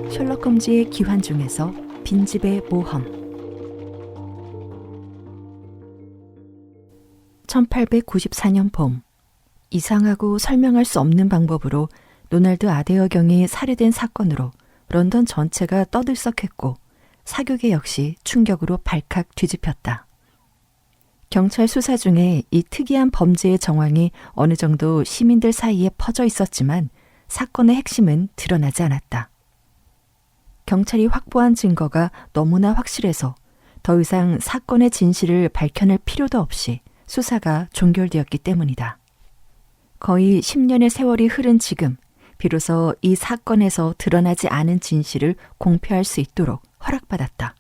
셜록 홈즈의 기환 중에서 빈집의 모험. 1894년 봄, 이상하고 설명할 수 없는 방법으로 로널드 아데어 경이 살해된 사건으로 런던 전체가 떠들썩했고 사교계 역시 충격으로 발칵 뒤집혔다. 경찰 수사 중에 이 특이한 범죄의 정황이 어느 정도 시민들 사이에 퍼져 있었지만 사건의 핵심은 드러나지 않았다. 경찰이 확보한 증거가 너무나 확실해서 더 이상 사건의 진실을 밝혀낼 필요도 없이 수사가 종결되었기 때문이다. 거의 10년의 세월이 흐른 지금 비로소 이 사건에서 드러나지 않은 진실을 공표할 수 있도록 허락받았다.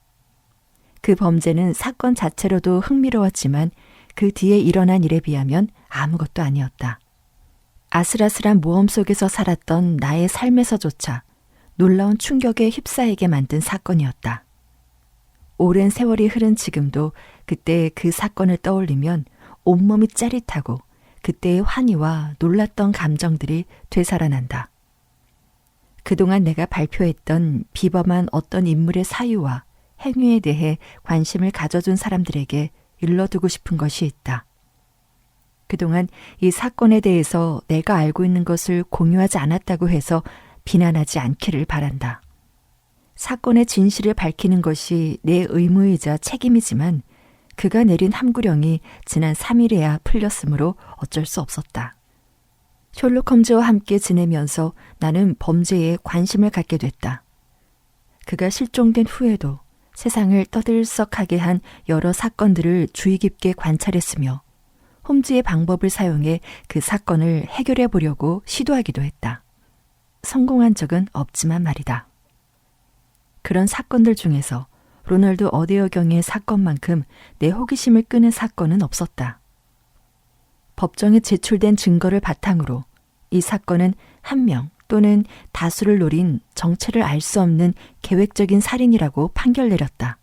그 범죄는 사건 자체로도 흥미로웠지만 그 뒤에 일어난 일에 비하면 아무것도 아니었다. 아슬아슬한 모험 속에서 살았던 나의 삶에서조차 놀라운 충격에 휩싸이게 만든 사건이었다. 오랜 세월이 흐른 지금도 그때 그 사건을 떠올리면 온몸이 짜릿하고 그때의 환희와 놀랐던 감정들이 되살아난다. 그동안 내가 발표했던 비범한 어떤 인물의 사유와 행위에 대해 관심을 가져준 사람들에게 일러두고 싶은 것이 있다. 그동안 이 사건에 대해서 내가 알고 있는 것을 공유하지 않았다고 해서 비난하지 않기를 바란다. 사건의 진실을 밝히는 것이 내 의무이자 책임이지만 그가 내린 함구령이 지난 3일에야 풀렸으므로 어쩔 수 없었다. 셜록 홈즈와 함께 지내면서 나는 범죄에 관심을 갖게 됐다. 그가 실종된 후에도 세상을 떠들썩하게 한 여러 사건들을 주의 깊게 관찰했으며 홈즈의 방법을 사용해 그 사건을 해결해 보려고 시도하기도 했다. 성공한 적은 없지만 말이다. 그런 사건들 중에서 로널드 어데어 경의 사건만큼 내 호기심을 끄는 사건은 없었다. 법정에 제출된 증거를 바탕으로 이 사건은 한 명 또는 다수를 노린 정체를 알 수 없는 계획적인 살인이라고 판결 내렸다.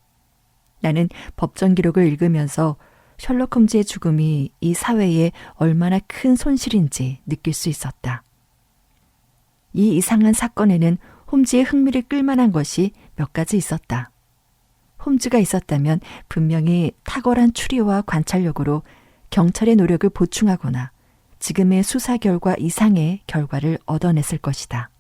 나는 법정 기록을 읽으면서 셜록 홈즈의 죽음이 이 사회에 얼마나 큰 손실인지 느낄 수 있었다. 이 이상한 사건에는 홈즈의 흥미를 끌만한 것이 몇 가지 있었다. 홈즈가 있었다면 분명히 탁월한 추리와 관찰력으로 경찰의 노력을 보충하거나 지금의 수사 결과 이상의 결과를 얻어냈을 것이다.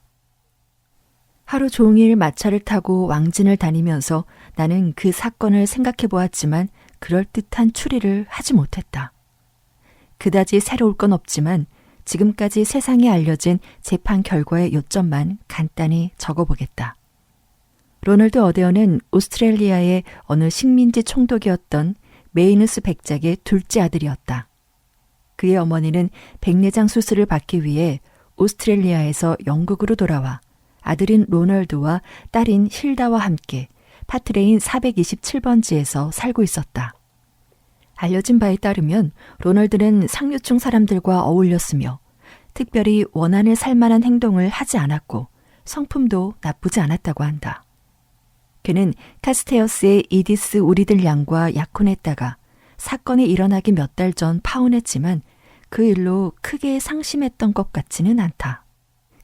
하루 종일 마차를 타고 왕진을 다니면서 나는 그 사건을 생각해 보았지만 그럴듯한 추리를 하지 못했다. 그다지 새로울 건 없지만 지금까지 세상에 알려진 재판 결과의 요점만 간단히 적어보겠다. 로널드 어데어는 오스트레일리아의 어느 식민지 총독이었던 메이누스 백작의 둘째 아들이었다. 그의 어머니는 백내장 수술을 받기 위해 오스트레일리아에서 영국으로 돌아와 아들인 로널드와 딸인 힐다와 함께 파트레인 427번지에서 살고 있었다. 알려진 바에 따르면 로널드는 상류층 사람들과 어울렸으며 특별히 원한을 살 만한 행동을 하지 않았고 성품도 나쁘지 않았다고 한다. 그는 카스테어스의 이디스 우리들 양과 약혼했다가 사건이 일어나기 몇 달 전 파혼했지만 그 일로 크게 상심했던 것 같지는 않다.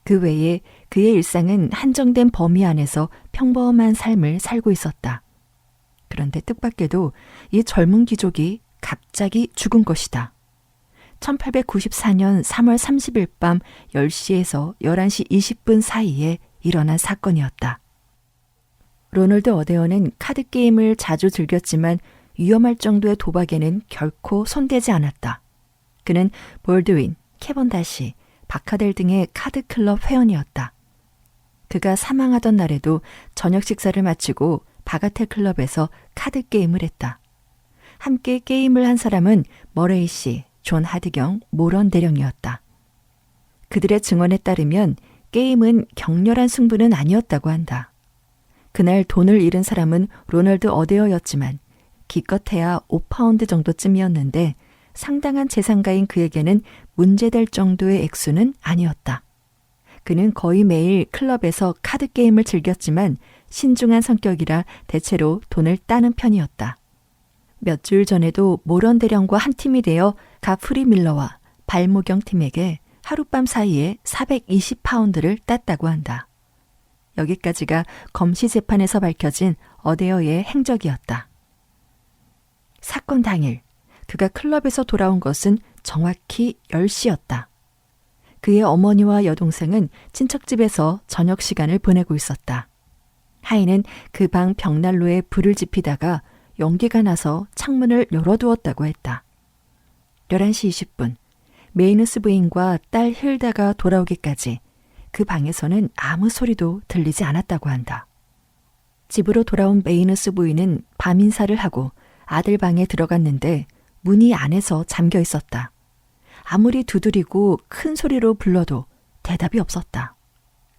그 외에 그의 일상은 한정된 범위 안에서 평범한 삶을 살고 있었다. 그런데 뜻밖에도 이 젊은 귀족이 갑자기 죽은 것이다. 1894년 3월 30일 밤 10시에서 11시 20분 사이에 일어난 사건이었다. 로널드 어데어는 카드게임을 자주 즐겼지만 위험할 정도의 도박에는 결코 손대지 않았다. 그는 볼드윈, 캐번다시, 바카델 등의 카드클럽 회원이었다. 그가 사망하던 날에도 저녁 식사를 마치고 바가텔 클럽에서 카드게임을 했다. 함께 게임을 한 사람은 머레이 씨, 존 하드경, 모런 대령이었다. 그들의 증언에 따르면 게임은 격렬한 승부는 아니었다고 한다. 그날 돈을 잃은 사람은 로널드 어데어였지만 기껏해야 5파운드 정도쯤이었는데 상당한 재산가인 그에게는 문제될 정도의 액수는 아니었다. 그는 거의 매일 클럽에서 카드게임을 즐겼지만 신중한 성격이라 대체로 돈을 따는 편이었다. 몇 주일 전에도 모런 대령과 한 팀이 되어 가프리 밀러와 발모경 팀에게 하룻밤 사이에 420파운드를 땄다고 한다. 여기까지가 검시 재판에서 밝혀진 어데어의 행적이었다. 사건 당일 그가 클럽에서 돌아온 것은 정확히 10시였다. 그의 어머니와 여동생은 친척집에서 저녁 시간을 보내고 있었다. 하인은 그 방 벽난로에 불을 지피다가 연기가 나서 창문을 열어두었다고 했다. 11시 20분, 메이누스 부인과 딸 힐다가 돌아오기까지 그 방에서는 아무 소리도 들리지 않았다고 한다. 집으로 돌아온 메이누스 부인은 밤 인사를 하고 아들 방에 들어갔는데 문이 안에서 잠겨 있었다. 아무리 두드리고 큰 소리로 불러도 대답이 없었다.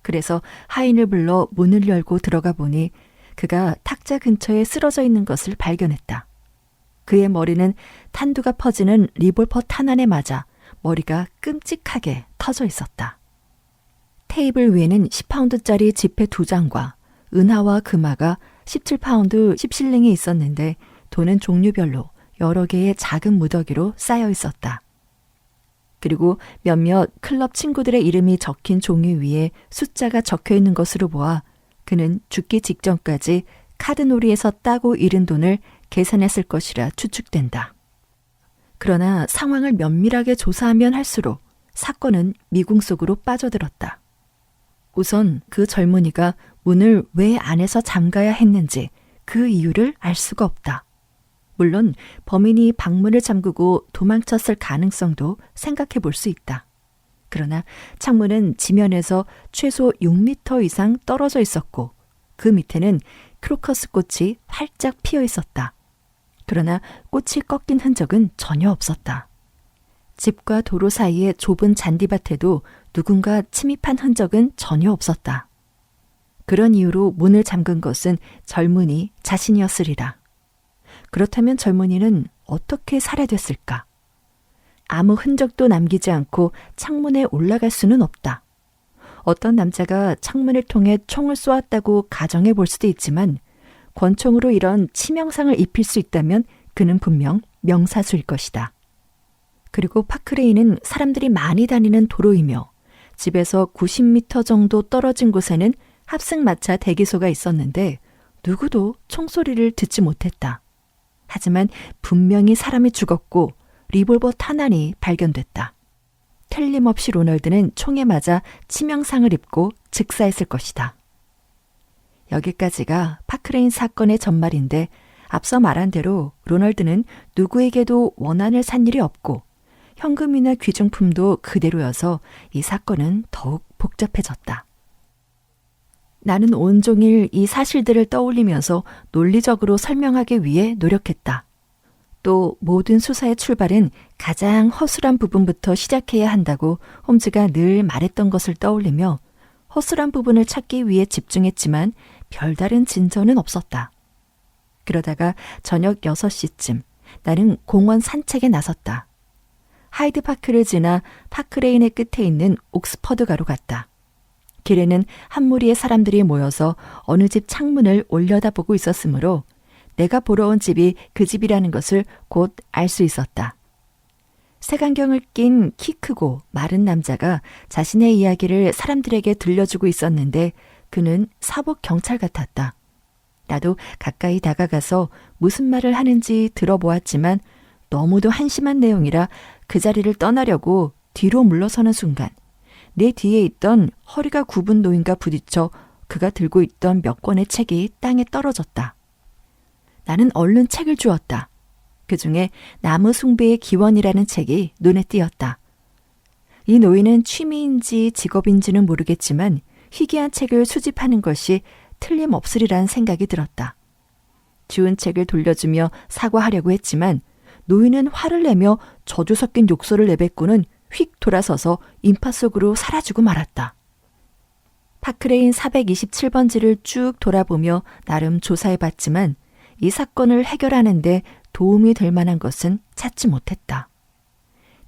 그래서 하인을 불러 문을 열고 들어가 보니 그가 탁자 근처에 쓰러져 있는 것을 발견했다. 그의 머리는 탄두가 퍼지는 리볼버 탄환에 맞아 머리가 끔찍하게 터져 있었다. 테이블 위에는 10파운드짜리 지폐 2장과 은하와 금화가 17파운드 10실링이 있었는데 돈은 종류별로 여러 개의 작은 무더기로 쌓여 있었다. 그리고 몇몇 클럽 친구들의 이름이 적힌 종이 위에 숫자가 적혀 있는 것으로 보아 그는 죽기 직전까지 카드놀이에서 따고 잃은 돈을 계산했을 것이라 추측된다. 그러나 상황을 면밀하게 조사하면 할수록 사건은 미궁 속으로 빠져들었다. 우선 그 젊은이가 문을 왜 안에서 잠가야 했는지 그 이유를 알 수가 없다. 물론 범인이 방문을 잠그고 도망쳤을 가능성도 생각해 볼 수 있다. 그러나 창문은 지면에서 최소 6m 이상 떨어져 있었고 그 밑에는 크로커스 꽃이 활짝 피어 있었다. 그러나 꽃이 꺾인 흔적은 전혀 없었다. 집과 도로 사이의 좁은 잔디밭에도 누군가 침입한 흔적은 전혀 없었다. 그런 이유로 문을 잠근 것은 젊은이 자신이었으리라. 그렇다면 젊은이는 어떻게 살해됐을까? 아무 흔적도 남기지 않고 창문에 올라갈 수는 없다. 어떤 남자가 창문을 통해 총을 쏘았다고 가정해 볼 수도 있지만 권총으로 이런 치명상을 입힐 수 있다면 그는 분명 명사수일 것이다. 그리고 파크레이는 사람들이 많이 다니는 도로이며 집에서 90m 정도 떨어진 곳에는 합승마차 대기소가 있었는데 누구도 총소리를 듣지 못했다. 하지만 분명히 사람이 죽었고 리볼버 탄환이 발견됐다. 틀림없이 로널드는 총에 맞아 치명상을 입고 즉사했을 것이다. 여기까지가 파크레인 사건의 전말인데 앞서 말한 대로 로널드는 누구에게도 원한을 산 일이 없고 현금이나 귀중품도 그대로여서 이 사건은 더욱 복잡해졌다. 나는 온종일 이 사실들을 떠올리면서 논리적으로 설명하기 위해 노력했다. 또 모든 수사의 출발은 가장 허술한 부분부터 시작해야 한다고 홈즈가 늘 말했던 것을 떠올리며 허술한 부분을 찾기 위해 집중했지만 별다른 진전은 없었다. 그러다가 저녁 6시쯤 나는 공원 산책에 나섰다. 하이드파크를 지나 파크레인의 끝에 있는 옥스퍼드가로 갔다. 길에는 한 무리의 사람들이 모여서 어느 집 창문을 올려다보고 있었으므로 내가 보러 온 집이 그 집이라는 것을 곧 알 수 있었다. 색안경을 낀 키 크고 마른 남자가 자신의 이야기를 사람들에게 들려주고 있었는데 그는 사복 경찰 같았다. 나도 가까이 다가가서 무슨 말을 하는지 들어보았지만 너무도 한심한 내용이라 그 자리를 떠나려고 뒤로 물러서는 순간 내 뒤에 있던 허리가 굽은 노인과 부딪혀 그가 들고 있던 몇 권의 책이 땅에 떨어졌다. 나는 얼른 책을 주었다. 그중에 나무 숭배의 기원이라는 책이 눈에 띄었다. 이 노인은 취미인지 직업인지는 모르겠지만 희귀한 책을 수집하는 것이 틀림없으리란 생각이 들었다. 주운 책을 돌려주며 사과하려고 했지만 노인은 화를 내며 저주 섞인 욕설을 내뱉고는 휙 돌아서서 인파 속으로 사라지고 말았다. 파크레인 427번지를 쭉 돌아보며 나름 조사해봤지만 이 사건을 해결하는 데 도움이 될 만한 것은 찾지 못했다.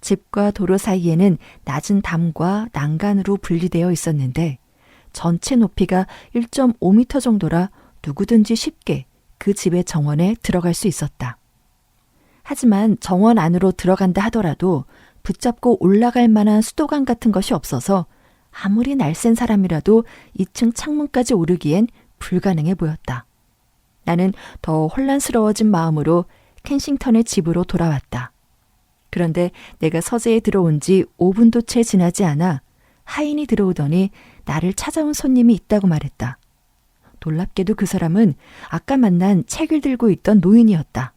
집과 도로 사이에는 낮은 담과 난간으로 분리되어 있었는데 전체 높이가 1.5m 정도라 누구든지 쉽게 그 집의 정원에 들어갈 수 있었다. 하지만 정원 안으로 들어간다 하더라도 붙잡고 올라갈 만한 수도관 같은 것이 없어서 아무리 날쌘 사람이라도 2층 창문까지 오르기엔 불가능해 보였다. 나는 더 혼란스러워진 마음으로 켄싱턴의 집으로 돌아왔다. 그런데 내가 서재에 들어온 지 5분도 채 지나지 않아 하인이 들어오더니 나를 찾아온 손님이 있다고 말했다. 놀랍게도 그 사람은 아까 만난 책을 들고 있던 노인이었다.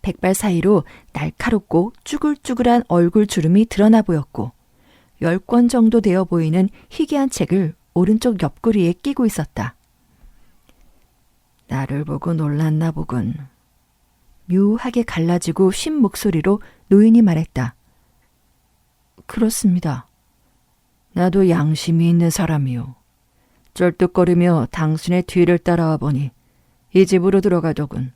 백발 사이로 날카롭고 쭈글쭈글한 얼굴 주름이 드러나 보였고 10권 정도 되어 보이는 희귀한 책을 오른쪽 옆구리에 끼고 있었다. 나를 보고 놀랐나 보군. 묘하게 갈라지고 쉰 목소리로 노인이 말했다. 그렇습니다. 나도 양심이 있는 사람이요. 쩔뚝거리며 당신의 뒤를 따라와 보니 이 집으로 들어가더군.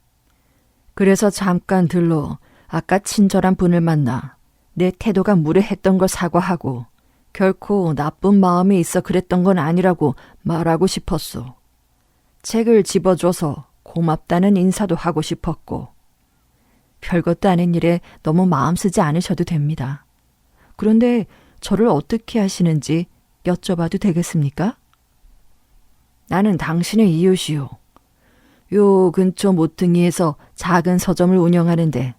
그래서 잠깐 들러 아까 친절한 분을 만나 내 태도가 무례했던 걸 사과하고 결코 나쁜 마음이 있어 그랬던 건 아니라고 말하고 싶었소. 책을 집어줘서 고맙다는 인사도 하고 싶었고. 별것도 아닌 일에 너무 마음 쓰지 않으셔도 됩니다. 그런데 저를 어떻게 하시는지 여쭤봐도 되겠습니까? 나는 당신의 이웃이요. 요 근처 모퉁이에서 작은 서점을 운영하는데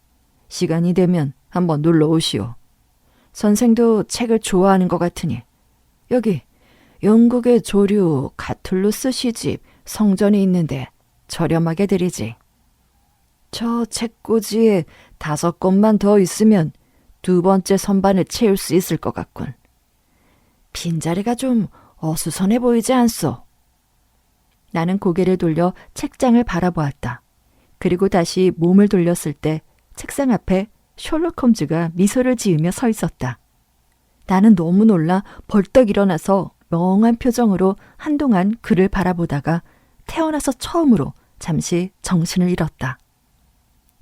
시간이 되면 한번 놀러 오시오. 선생도 책을 좋아하는 것 같으니 여기 영국의 조류 가툴루스 시집 성전이 있는데 저렴하게 드리지. 저 책꽂이에 5권만 더 있으면 2번째 선반을 채울 수 있을 것 같군. 빈자리가 좀 어수선해 보이지 않소? 나는 고개를 돌려 책장을 바라보았다. 그리고 다시 몸을 돌렸을 때 책상 앞에 셜록 홈즈가 미소를 지으며 서 있었다. 나는 너무 놀라 벌떡 일어나서 멍한 표정으로 한동안 그를 바라보다가 태어나서 처음으로 잠시 정신을 잃었다.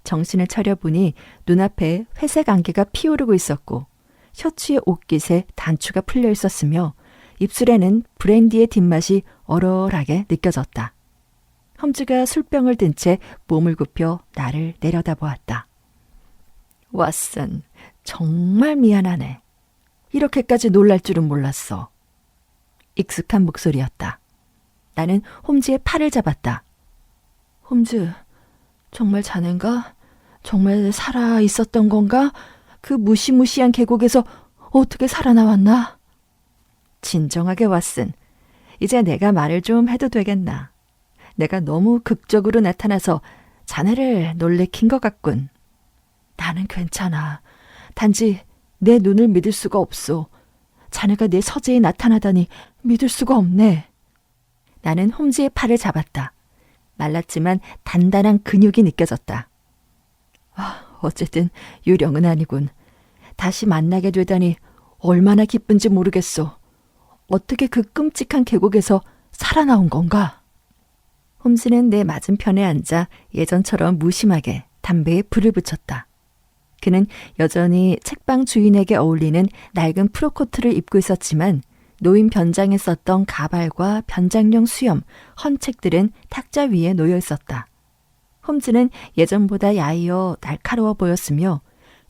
정신을 차려보니 눈앞에 회색 안개가 피오르고 있었고 셔츠의 옷깃에 단추가 풀려 있었으며 입술에는 브랜디의 뒷맛이 얼얼하게 느껴졌다. 험즈가 술병을 든 채 몸을 굽혀 나를 내려다보았다. 왓슨, 정말 미안하네. 이렇게까지 놀랄 줄은 몰랐어. 익숙한 목소리였다. 나는 홈즈의 팔을 잡았다. 홈즈, 정말 자넨가? 정말 살아 있었던 건가? 그 무시무시한 계곡에서 어떻게 살아나왔나? 진정하게 왓슨. 이제 내가 말을 좀 해도 되겠나? 내가 너무 극적으로 나타나서 자네를 놀래킨 것 같군. 나는 괜찮아. 단지 내 눈을 믿을 수가 없소. 자네가 내 서재에 나타나다니 믿을 수가 없네. 나는 홈즈의 팔을 잡았다. 말랐지만 단단한 근육이 느껴졌다. 어쨌든 유령은 아니군. 다시 만나게 되다니 얼마나 기쁜지 모르겠소. 어떻게 그 끔찍한 계곡에서 살아나온 건가? 홈즈는 내 맞은편에 앉아 예전처럼 무심하게 담배에 불을 붙였다. 그는 여전히 책방 주인에게 어울리는 낡은 프로코트를 입고 있었지만 노인 변장에 썼던 가발과 변장용 수염, 헌책들은 탁자 위에 놓여 있었다. 홈즈는 예전보다 야이어 날카로워 보였으며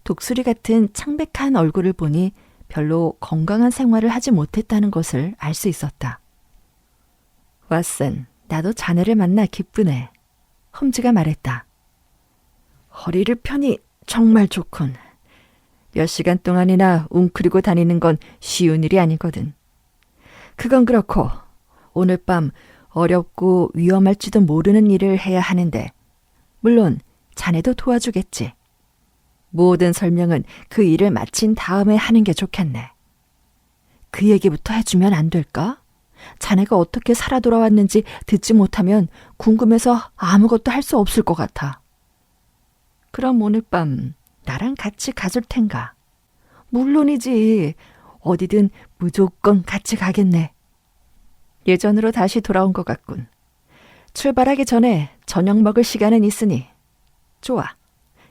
독수리 같은 창백한 얼굴을 보니 별로 건강한 생활을 하지 못했다는 것을 알 수 있었다. 왓슨, 나도 자네를 만나 기쁘네. 홈즈가 말했다. 허리를 펴니 정말 좋군. 몇 시간 동안이나 웅크리고 다니는 건 쉬운 일이 아니거든. 그건 그렇고 오늘 밤 어렵고 위험할지도 모르는 일을 해야 하는데 물론 자네도 도와주겠지. 모든 설명은 그 일을 마친 다음에 하는 게 좋겠네. 그 얘기부터 해주면 안 될까? 자네가 어떻게 살아 돌아왔는지 듣지 못하면 궁금해서 아무것도 할 수 없을 것 같아. 그럼 오늘 밤 나랑 같이 가줄 텐가? 물론이지. 어디든 무조건 같이 가겠네. 예전으로 다시 돌아온 것 같군. 출발하기 전에 저녁 먹을 시간은 있으니. 좋아.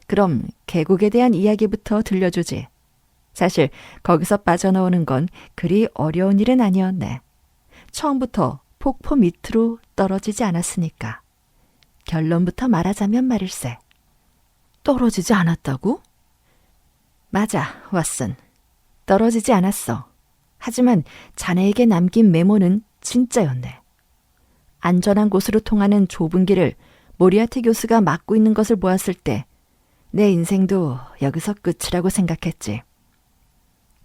그럼 계곡에 대한 이야기부터 들려주지. 사실 거기서 빠져나오는 건 그리 어려운 일은 아니었네. 처음부터 폭포 밑으로 떨어지지 않았으니까. 결론부터 말하자면 말일세. 떨어지지 않았다고? 맞아, 왓슨. 떨어지지 않았어. 하지만 자네에게 남긴 메모는 진짜였네. 안전한 곳으로 통하는 좁은 길을 모리아티 교수가 막고 있는 것을 보았을 때 내 인생도 여기서 끝이라고 생각했지.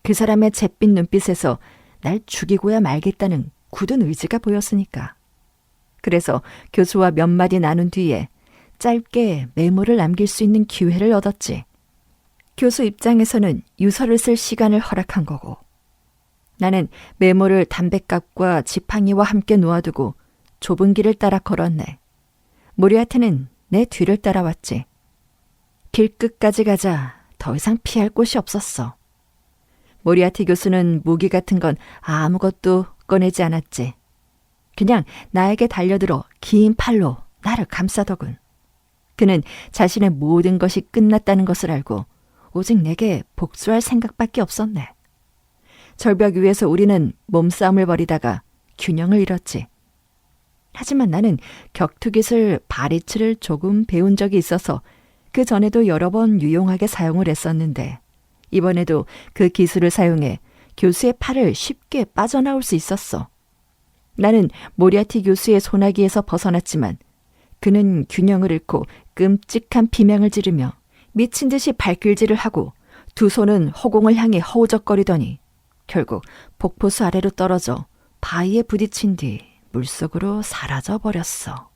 그 사람의 잿빛 눈빛에서 날 죽이고야 말겠다는 굳은 의지가 보였으니까. 그래서 교수와 몇 마디 나눈 뒤에 짧게 메모를 남길 수 있는 기회를 얻었지. 교수 입장에서는 유서를 쓸 시간을 허락한 거고, 나는 메모를 담뱃갑과 지팡이와 함께 놓아두고 좁은 길을 따라 걸었네. 모리아티는 내 뒤를 따라왔지. 길 끝까지 가자 더 이상 피할 곳이 없었어. 모리아티 교수는 무기 같은 건 아무것도 꺼내지 않았지. 그냥 나에게 달려들어 긴 팔로 나를 감싸더군. 그는 자신의 모든 것이 끝났다는 것을 알고 오직 내게 복수할 생각밖에 없었네. 절벽 위에서 우리는 몸싸움을 벌이다가 균형을 잃었지. 하지만 나는 격투기술 바리츠를 조금 배운 적이 있어서 그 전에도 여러 번 유용하게 사용을 했었는데 이번에도 그 기술을 사용해 교수의 팔을 쉽게 빠져나올 수 있었어. 나는 모리아티 교수의 소나기에서 벗어났지만 그는 균형을 잃고 끔찍한 비명을 지르며 미친 듯이 발길질을 하고 두 손은 허공을 향해 허우적거리더니 결국 폭포수 아래로 떨어져 바위에 부딪힌 뒤 물속으로 사라져 버렸어.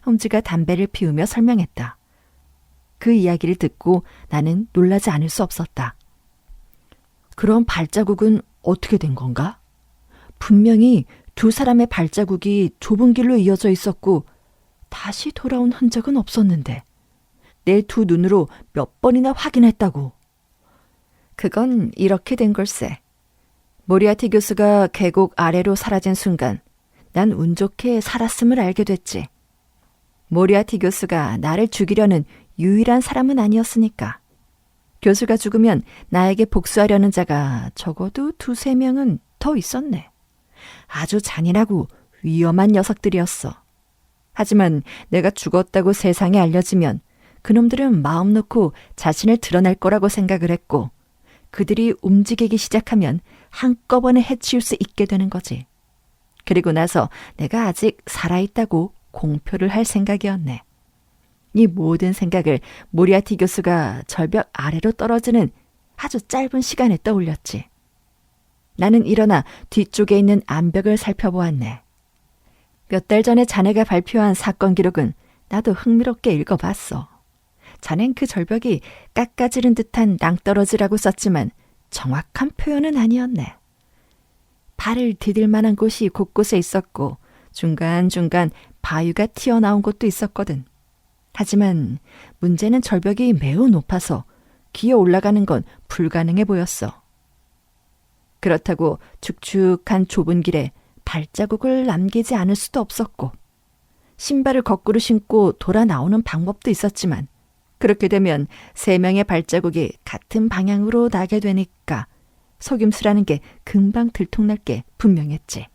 홈즈가 담배를 피우며 설명했다. 그 이야기를 듣고 나는 놀라지 않을 수 없었다. 그럼 발자국은 어떻게 된 건가? 분명히 두 사람의 발자국이 좁은 길로 이어져 있었고 다시 돌아온 흔적은 없었는데 내 두 눈으로 몇 번이나 확인했다고. 그건 이렇게 된 걸세. 모리아티 교수가 계곡 아래로 사라진 순간 난 운 좋게 살았음을 알게 됐지. 모리아티 교수가 나를 죽이려는 유일한 사람은 아니었으니까. 교수가 죽으면 나에게 복수하려는 자가 적어도 2~3명은 더 있었네. 아주 잔인하고 위험한 녀석들이었어. 하지만 내가 죽었다고 세상에 알려지면 그놈들은 마음 놓고 자신을 드러낼 거라고 생각을 했고 그들이 움직이기 시작하면 한꺼번에 해치울 수 있게 되는 거지. 그리고 나서 내가 아직 살아있다고 공표를 할 생각이었네. 이 모든 생각을 모리아티 교수가 절벽 아래로 떨어지는 아주 짧은 시간에 떠올렸지. 나는 일어나 뒤쪽에 있는 암벽을 살펴보았네. 몇 달 전에 자네가 발표한 사건 기록은 나도 흥미롭게 읽어봤어. 자넨 그 절벽이 깎아지른 듯한 낭떠러지라고 썼지만 정확한 표현은 아니었네. 발을 디딜 만한 곳이 곳곳에 있었고 중간중간 바위가 튀어나온 곳도 있었거든. 하지만 문제는 절벽이 매우 높아서 기어 올라가는 건 불가능해 보였어. 그렇다고 축축한 좁은 길에 발자국을 남기지 않을 수도 없었고 신발을 거꾸로 신고 돌아 나오는 방법도 있었지만 그렇게 되면 3명의 발자국이 같은 방향으로 나게 되니까 속임수라는 게 금방 들통날 게 분명했지.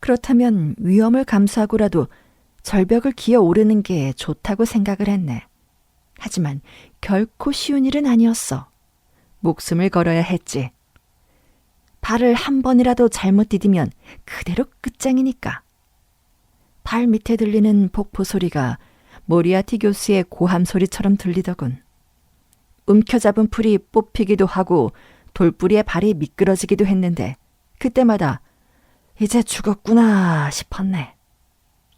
그렇다면 위험을 감수하고라도 절벽을 기어 오르는 게 좋다고 생각을 했네. 하지만 결코 쉬운 일은 아니었어. 목숨을 걸어야 했지. 발을 한 번이라도 잘못 디디면 그대로 끝장이니까. 발 밑에 들리는 폭포 소리가 모리아티 교수의 고함 소리처럼 들리더군. 움켜잡은 풀이 뽑히기도 하고 돌뿌리에 발이 미끄러지기도 했는데 그때마다 이제 죽었구나 싶었네.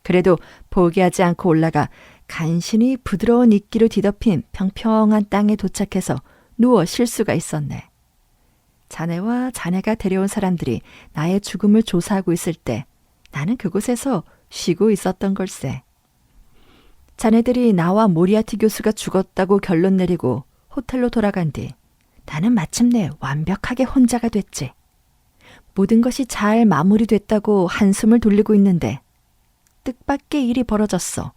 그래도 포기하지 않고 올라가 간신히 부드러운 이끼로 뒤덮인 평평한 땅에 도착해서 누워 쉴 수가 있었네. 자네와 자네가 데려온 사람들이 나의 죽음을 조사하고 있을 때 나는 그곳에서 쉬고 있었던 걸세. 자네들이 나와 모리아티 교수가 죽었다고 결론 내리고 호텔로 돌아간 뒤 나는 마침내 완벽하게 혼자가 됐지. 모든 것이 잘 마무리됐다고 한숨을 돌리고 있는데 뜻밖의 일이 벌어졌어.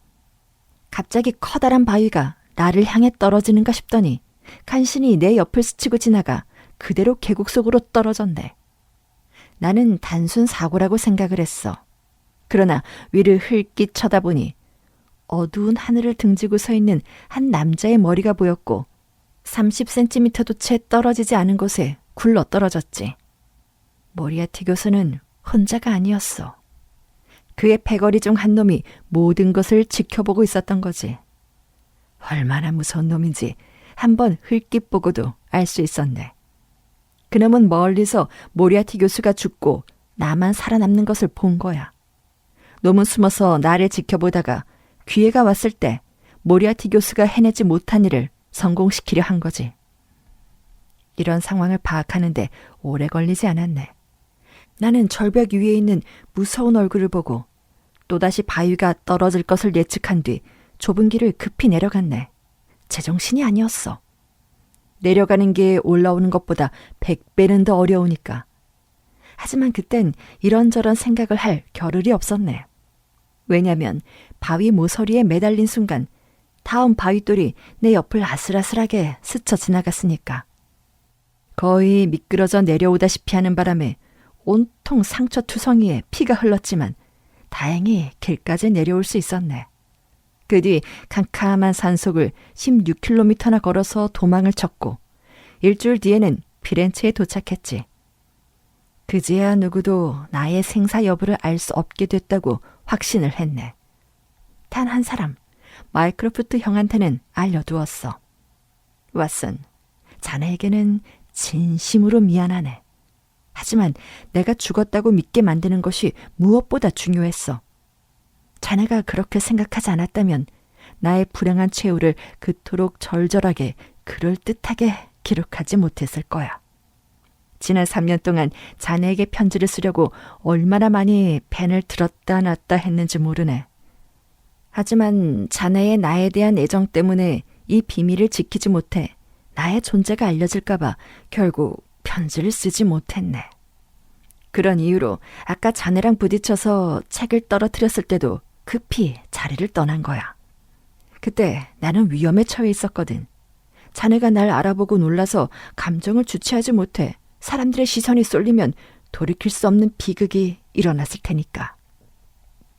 갑자기 커다란 바위가 나를 향해 떨어지는가 싶더니 간신히 내 옆을 스치고 지나가 그대로 계곡 속으로 떨어졌네. 나는 단순 사고라고 생각을 했어. 그러나 위를 흘낏 쳐다보니 어두운 하늘을 등지고 서 있는 한 남자의 머리가 보였고 30cm도 채 떨어지지 않은 곳에 굴러 떨어졌지. 모리아티 교수는 혼자가 아니었어. 그의 패거리 중 한 놈이 모든 것을 지켜보고 있었던 거지. 얼마나 무서운 놈인지 한번 흘낏 보고도 알 수 있었네. 그놈은 멀리서 모리아티 교수가 죽고 나만 살아남는 것을 본 거야. 놈은 숨어서 나를 지켜보다가 기회가 왔을 때 모리아티 교수가 해내지 못한 일을 성공시키려 한 거지. 이런 상황을 파악하는데 오래 걸리지 않았네. 나는 절벽 위에 있는 무서운 얼굴을 보고 또다시 바위가 떨어질 것을 예측한 뒤 좁은 길을 급히 내려갔네. 제정신이 아니었어. 내려가는 게 올라오는 것보다 100배는 더 어려우니까. 하지만 그땐 이런저런 생각을 할 겨를이 없었네. 왜냐면 바위 모서리에 매달린 순간 다음 바위돌이 내 옆을 아슬아슬하게 스쳐 지나갔으니까. 거의 미끄러져 내려오다시피 하는 바람에 온통 상처 투성이에 피가 흘렀지만 다행히 길까지 내려올 수 있었네. 그 뒤 캄캄한 산속을 16km나 걸어서 도망을 쳤고 일주일 뒤에는 피렌체에 도착했지. 그제야 누구도 나의 생사 여부를 알 수 없게 됐다고 확신을 했네. 단 한 사람, 마이크로프트 형한테는 알려두었어. 왓슨, 자네에게는 진심으로 미안하네. 하지만 내가 죽었다고 믿게 만드는 것이 무엇보다 중요했어. 자네가 그렇게 생각하지 않았다면 나의 불행한 최후를 그토록 절절하게 그럴듯하게 기록하지 못했을 거야. 지난 3년 동안 자네에게 편지를 쓰려고 얼마나 많이 펜을 들었다 놨다 했는지 모르네. 하지만 자네의 나에 대한 애정 때문에 이 비밀을 지키지 못해 나의 존재가 알려질까 봐 결국 편지를 쓰지 못했네. 그런 이유로 아까 자네랑 부딪혀서 책을 떨어뜨렸을 때도 급히 자리를 떠난 거야. 그때 나는 위험에 처해 있었거든. 자네가 날 알아보고 놀라서 감정을 주체하지 못해 사람들의 시선이 쏠리면 돌이킬 수 없는 비극이 일어났을 테니까.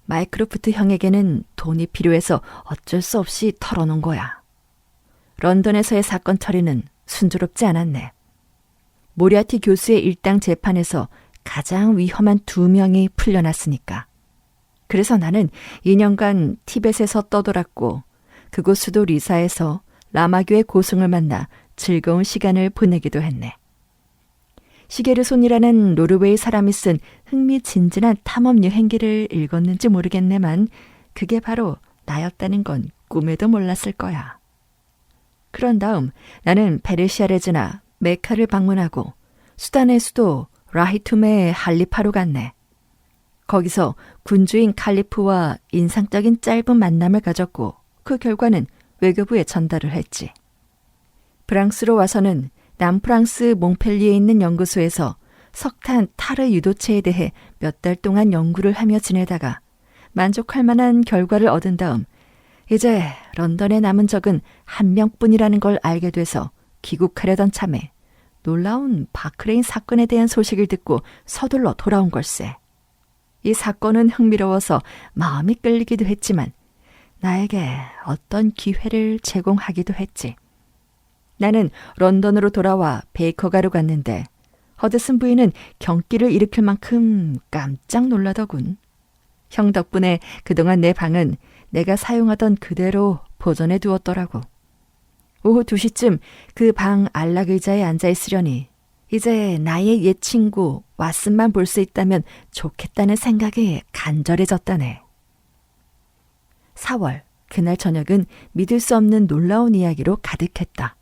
마이크로프트 형에게는 돈이 필요해서 어쩔 수 없이 털어놓은 거야. 런던에서의 사건 처리는 순조롭지 않았네. 모리아티 교수의 일당 재판에서 가장 위험한 2명이 풀려났으니까. 그래서 나는 2년간 티벳에서 떠돌았고 그곳 수도 리사에서 라마교의 고승을 만나 즐거운 시간을 보내기도 했네. 시게르손이라는 노르웨이 사람이 쓴 흥미진진한 탐험 여행기를 읽었는지 모르겠네만 그게 바로 나였다는 건 꿈에도 몰랐을 거야. 그런 다음 나는 페르시아를 지나 메카를 방문하고 수단의 수도 라히툼의 할리파로 갔네. 거기서 군주인 칼리프와 인상적인 짧은 만남을 가졌고 그 결과는 외교부에 전달을 했지. 프랑스로 와서는 남프랑스 몽펠리에 있는 연구소에서 석탄 타르 유도체에 대해 몇 달 동안 연구를 하며 지내다가 만족할 만한 결과를 얻은 다음 이제 런던에 남은 적은 한 명뿐이라는 걸 알게 돼서 귀국하려던 참에 놀라운 바크레인 사건에 대한 소식을 듣고 서둘러 돌아온 걸세. 이 사건은 흥미로워서 마음이 끌리기도 했지만 나에게 어떤 기회를 제공하기도 했지. 나는 런던으로 돌아와 베이커가로 갔는데 허드슨 부인은 경기를 일으킬 만큼 깜짝 놀라더군. 형 덕분에 그동안 내 방은 내가 사용하던 그대로 보존해 두었더라고. 오후 2시쯤 그 방 안락 의자에 앉아 있으려니 이제 나의 옛 친구 왓슨만 볼 수 있다면 좋겠다는 생각이 간절해졌다네. 4월, 그날 저녁은 믿을 수 없는 놀라운 이야기로 가득했다.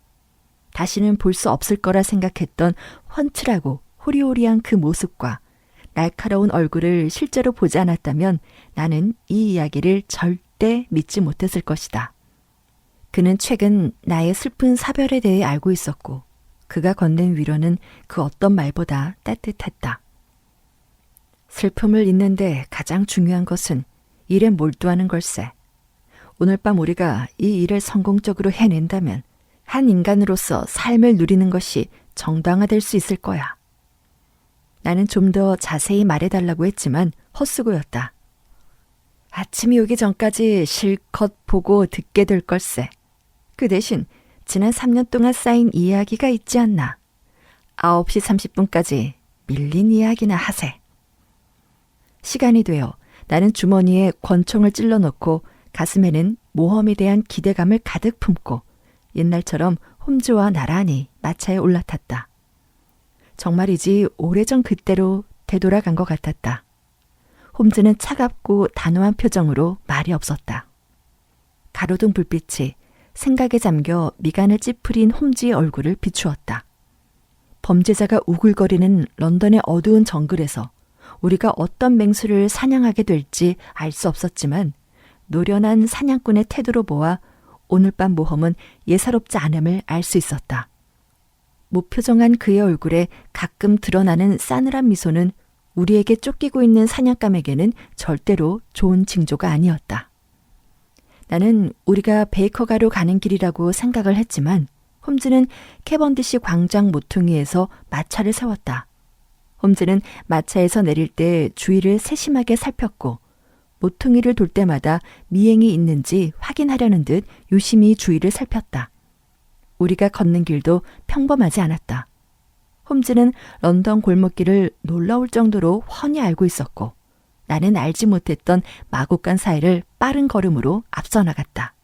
다시는 볼 수 없을 거라 생각했던 훤칠하고 호리호리한 그 모습과 날카로운 얼굴을 실제로 보지 않았다면 나는 이 이야기를 절대 믿지 못했을 것이다. 그는 최근 나의 슬픈 사별에 대해 알고 있었고 그가 건넨 위로는 그 어떤 말보다 따뜻했다. 슬픔을 잊는데 가장 중요한 것은 일에 몰두하는 걸세. 오늘 밤 우리가 이 일을 성공적으로 해낸다면 한 인간으로서 삶을 누리는 것이 정당화될 수 있을 거야. 나는 좀 더 자세히 말해달라고 했지만 헛수고였다. 아침이 오기 전까지 실컷 보고 듣게 될 걸세. 그 대신 지난 3년 동안 쌓인 이야기가 있지 않나. 9시 30분까지 밀린 이야기나 하세. 시간이 되어 나는 주머니에 권총을 찔러넣고 가슴에는 모험에 대한 기대감을 가득 품고 옛날처럼 홈즈와 나란히 마차에 올라탔다. 정말이지 오래전 그때로 되돌아간 것 같았다. 홈즈는 차갑고 단호한 표정으로 말이 없었다. 가로등 불빛이 생각에 잠겨 미간을 찌푸린 홈즈의 얼굴을 비추었다. 범죄자가 우글거리는 런던의 어두운 정글에서 우리가 어떤 맹수를 사냥하게 될지 알 수 없었지만 노련한 사냥꾼의 태도로 보아 오늘 밤 모험은 예사롭지 않음을 알 수 있었다. 무표정한 그의 얼굴에 가끔 드러나는 싸늘한 미소는 우리에게 쫓기고 있는 사냥감에게는 절대로 좋은 징조가 아니었다. 나는 우리가 베이커가로 가는 길이라고 생각을 했지만 홈즈는 캐번디시 광장 모퉁이에서 마차를 세웠다. 홈즈는 마차에서 내릴 때 주위를 세심하게 살폈고 모퉁이를 돌 때마다 미행이 있는지 확인하려는 듯 유심히 주위를 살폈다. 우리가 걷는 길도 평범하지 않았다. 홈즈는 런던 골목길을 놀라울 정도로 훤히 알고 있었고 나는 알지 못했던 마곡간 사이를 빠른 걸음으로 앞서 나갔다.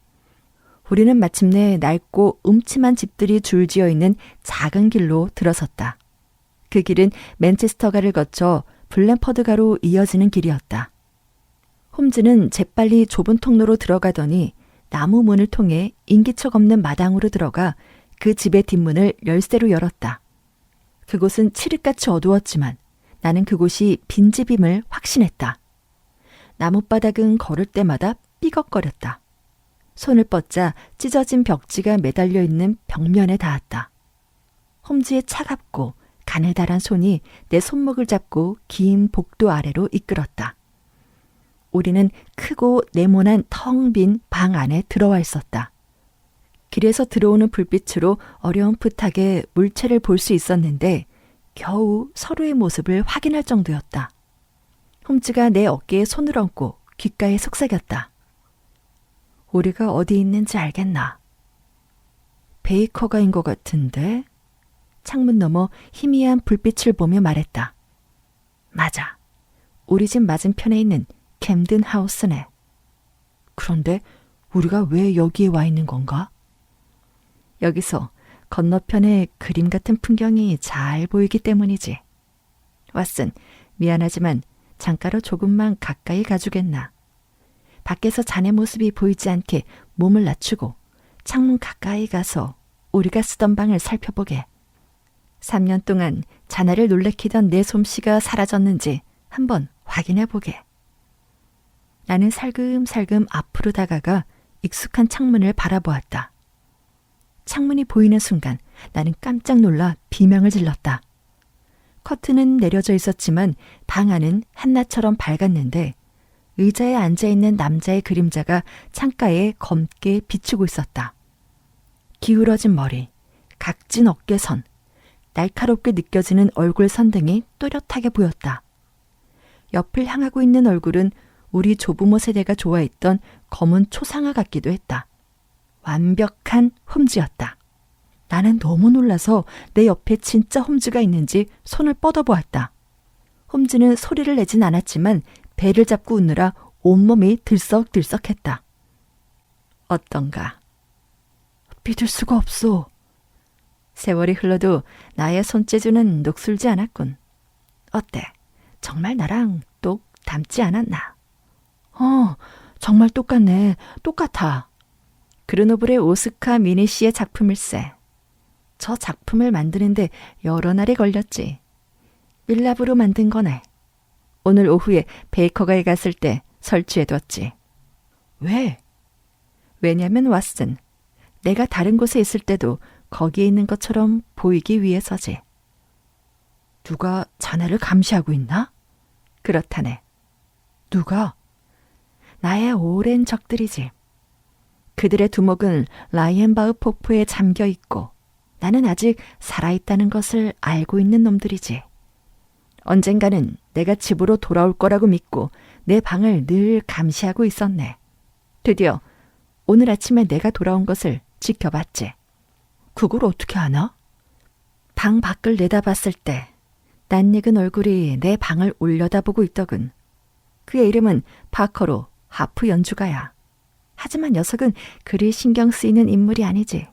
우리는 마침내 낡고 음침한 집들이 줄지어 있는 작은 길로 들어섰다. 그 길은 맨체스터가를 거쳐 블랙퍼드가로 이어지는 길이었다. 홈즈는 재빨리 좁은 통로로 들어가더니 나무 문을 통해 인기척 없는 마당으로 들어가 그 집의 뒷문을 열쇠로 열었다. 그곳은 칠흑같이 어두웠지만 나는 그곳이 빈집임을 확신했다. 나뭇바닥은 걸을 때마다 삐걱거렸다. 손을 뻗자 찢어진 벽지가 매달려 있는 벽면에 닿았다. 홈즈의 차갑고 가느다란 손이 내 손목을 잡고 긴 복도 아래로 이끌었다. 우리는 크고 네모난 텅 빈 방 안에 들어와 있었다. 길에서 들어오는 불빛으로 어렴풋하게 물체를 볼 수 있었는데 겨우 서로의 모습을 확인할 정도였다. 홈즈가 내 어깨에 손을 얹고 귓가에 속삭였다. 우리가 어디 있는지 알겠나? 베이커가인 것 같은데? 창문 너머 희미한 불빛을 보며 말했다. 맞아. 우리 집 맞은편에 있는 캠든 하우스네. 그런데 우리가 왜 여기에 와 있는 건가? 여기서 건너편에 그림 같은 풍경이 잘 보이기 때문이지. 왓슨, 미안하지만 창가로 조금만 가까이 가주겠나. 밖에서 자네 모습이 보이지 않게 몸을 낮추고 창문 가까이 가서 우리가 쓰던 방을 살펴보게. 3년 동안 자네를 놀래키던 내 솜씨가 사라졌는지 한번 확인해 보게. 나는 살금살금 앞으로 다가가 익숙한 창문을 바라보았다. 창문이 보이는 순간 나는 깜짝 놀라 비명을 질렀다. 커튼은 내려져 있었지만 방 안은 한낮처럼 밝았는데 의자에 앉아있는 남자의 그림자가 창가에 검게 비추고 있었다. 기울어진 머리, 각진 어깨선, 날카롭게 느껴지는 얼굴선 등이 또렷하게 보였다. 옆을 향하고 있는 얼굴은 우리 조부모 세대가 좋아했던 검은 초상화 같기도 했다. 완벽한 홈즈였다. 나는 너무 놀라서 내 옆에 진짜 홈즈가 있는지 손을 뻗어보았다. 홈즈는 소리를 내진 않았지만 배를 잡고 웃느라 온몸이 들썩들썩했다. 어떤가? 믿을 수가 없소. 세월이 흘러도 나의 손재주는 녹슬지 않았군. 어때? 정말 나랑 똑 닮지 않았나? 정말 똑같네. 똑같아. 그르노블의 오스카 미니 씨의 작품일세. 저 작품을 만드는데 여러 날이 걸렸지. 밀랍으로 만든 거네. 오늘 오후에 베이커가에 갔을 때 설치해뒀지. 왜? 왜냐면 왓슨, 내가 다른 곳에 있을 때도 거기에 있는 것처럼 보이기 위해서지. 누가 자네를 감시하고 있나? 그렇다네. 누가? 나의 오랜 적들이지. 그들의 두목은 라이엔바흐 폭포에 잠겨 있고 나는 아직 살아있다는 것을 알고 있는 놈들이지. 언젠가는 내가 집으로 돌아올 거라고 믿고 내 방을 늘 감시하고 있었네. 드디어 오늘 아침에 내가 돌아온 것을 지켜봤지. 그걸 어떻게 아나? 방 밖을 내다봤을 때 낯익은 얼굴이 내 방을 올려다보고 있더군. 그의 이름은 파커로 하프 연주가야. 하지만 녀석은 그리 신경 쓰이는 인물이 아니지.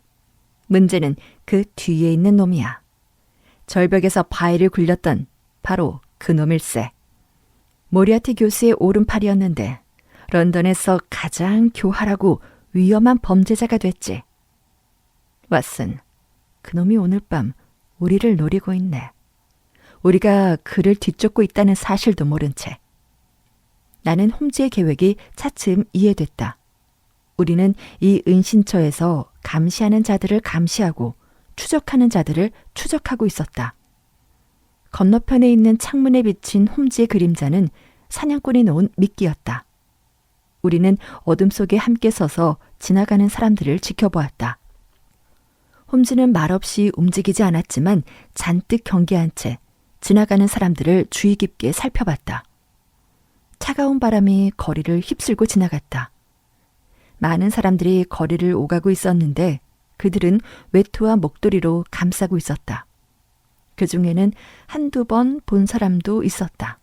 문제는 그 뒤에 있는 놈이야. 절벽에서 바위를 굴렸던 바로 그 놈일세. 모리아티 교수의 오른팔이었는데 런던에서 가장 교활하고 위험한 범죄자가 됐지. 왓슨, 그놈이 오늘 밤 우리를 노리고 있네. 우리가 그를 뒤쫓고 있다는 사실도 모른 채. 나는 홈즈의 계획이 차츰 이해됐다. 우리는 이 은신처에서 감시하는 자들을 감시하고 추적하는 자들을 추적하고 있었다. 건너편에 있는 창문에 비친 홈즈의 그림자는 사냥꾼이 놓은 미끼였다. 우리는 어둠 속에 함께 서서 지나가는 사람들을 지켜보았다. 홈즈는 말없이 움직이지 않았지만 잔뜩 경계한 채 지나가는 사람들을 주의 깊게 살펴봤다. 차가운 바람이 거리를 휩쓸고 지나갔다. 많은 사람들이 거리를 오가고 있었는데 그들은 외투와 목도리로 감싸고 있었다. 그 중에는 한두 번 본 사람도 있었다.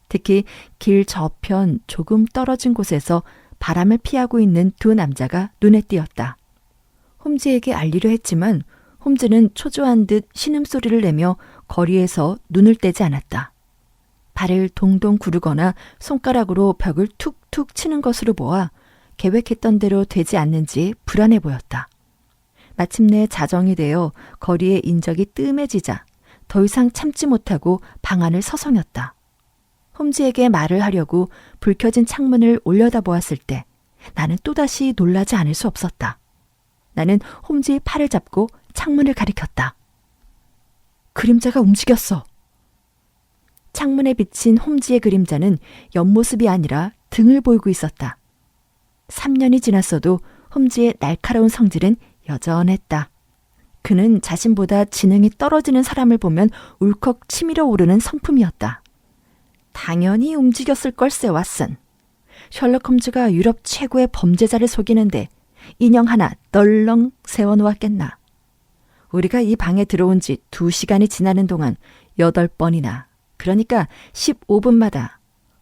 특히 길 저편 조금 떨어진 곳에서 바람을 피하고 있는 두 남자가 눈에 띄었다. 홈즈에게 알리려 했지만 홈즈는 초조한 듯 신음소리를 내며 거리에서 눈을 떼지 않았다. 발을 동동 구르거나 손가락으로 벽을 툭툭 치는 것으로 보아 계획했던 대로 되지 않는지 불안해 보였다. 마침내 자정이 되어 거리의 인적이 뜸해지자 더 이상 참지 못하고 방 안을 서성였다. 홈즈에게 말을 하려고 불 켜진 창문을 올려다보았을 때 나는 또다시 놀라지 않을 수 없었다. 나는 홈즈의 팔을 잡고 창문을 가리켰다. 그림자가 움직였어. 창문에 비친 홈즈의 그림자는 옆모습이 아니라 등을 보이고 있었다. 3년이 지났어도 홈즈의 날카로운 성질은 여전했다. 그는 자신보다 지능이 떨어지는 사람을 보면 울컥 치밀어 오르는 성품이었다. 당연히 움직였을 걸세, 왓슨. 셜록 홈즈가 유럽 최고의 범죄자를 속이는데 인형 하나 널렁 세워놓았겠나. 우리가 이 방에 들어온 지 2시간이 지나는 동안 8번이나, 그러니까 15분마다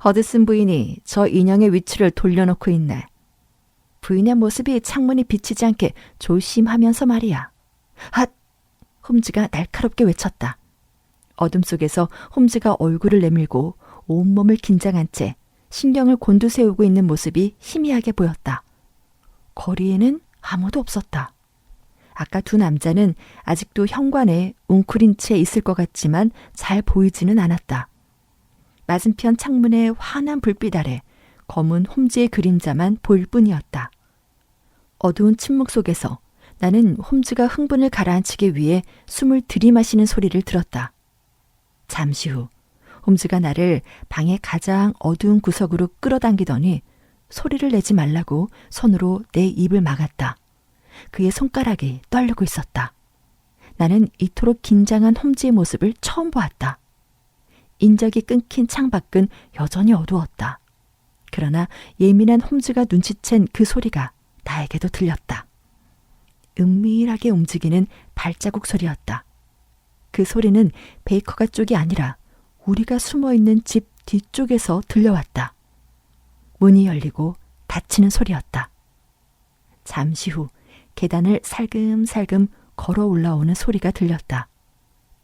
허드슨 부인이 저 인형의 위치를 돌려놓고 있네. 부인의 모습이 창문이 비치지 않게 조심하면서 말이야. 핫! 홈즈가 날카롭게 외쳤다. 어둠 속에서 홈즈가 얼굴을 내밀고 온몸을 긴장한 채 신경을 곤두세우고 있는 모습이 희미하게 보였다. 거리에는 아무도 없었다. 아까 두 남자는 아직도 현관에 웅크린 채 있을 것 같지만 잘 보이지는 않았다. 맞은편 창문의 환한 불빛 아래 검은 홈즈의 그림자만 보일 뿐이었다. 어두운 침묵 속에서 나는 홈즈가 흥분을 가라앉히기 위해 숨을 들이마시는 소리를 들었다. 잠시 후 홈즈가 나를 방의 가장 어두운 구석으로 끌어당기더니 소리를 내지 말라고 손으로 내 입을 막았다. 그의 손가락이 떨리고 있었다. 나는 이토록 긴장한 홈즈의 모습을 처음 보았다. 인적이 끊긴 창밖은 여전히 어두웠다. 그러나 예민한 홈즈가 눈치챈 그 소리가 나에게도 들렸다. 은밀하게 움직이는 발자국 소리였다. 그 소리는 베이커가 쪽이 아니라 우리가 숨어있는 집 뒤쪽에서 들려왔다. 문이 열리고 닫히는 소리였다. 잠시 후 계단을 살금살금 걸어 올라오는 소리가 들렸다.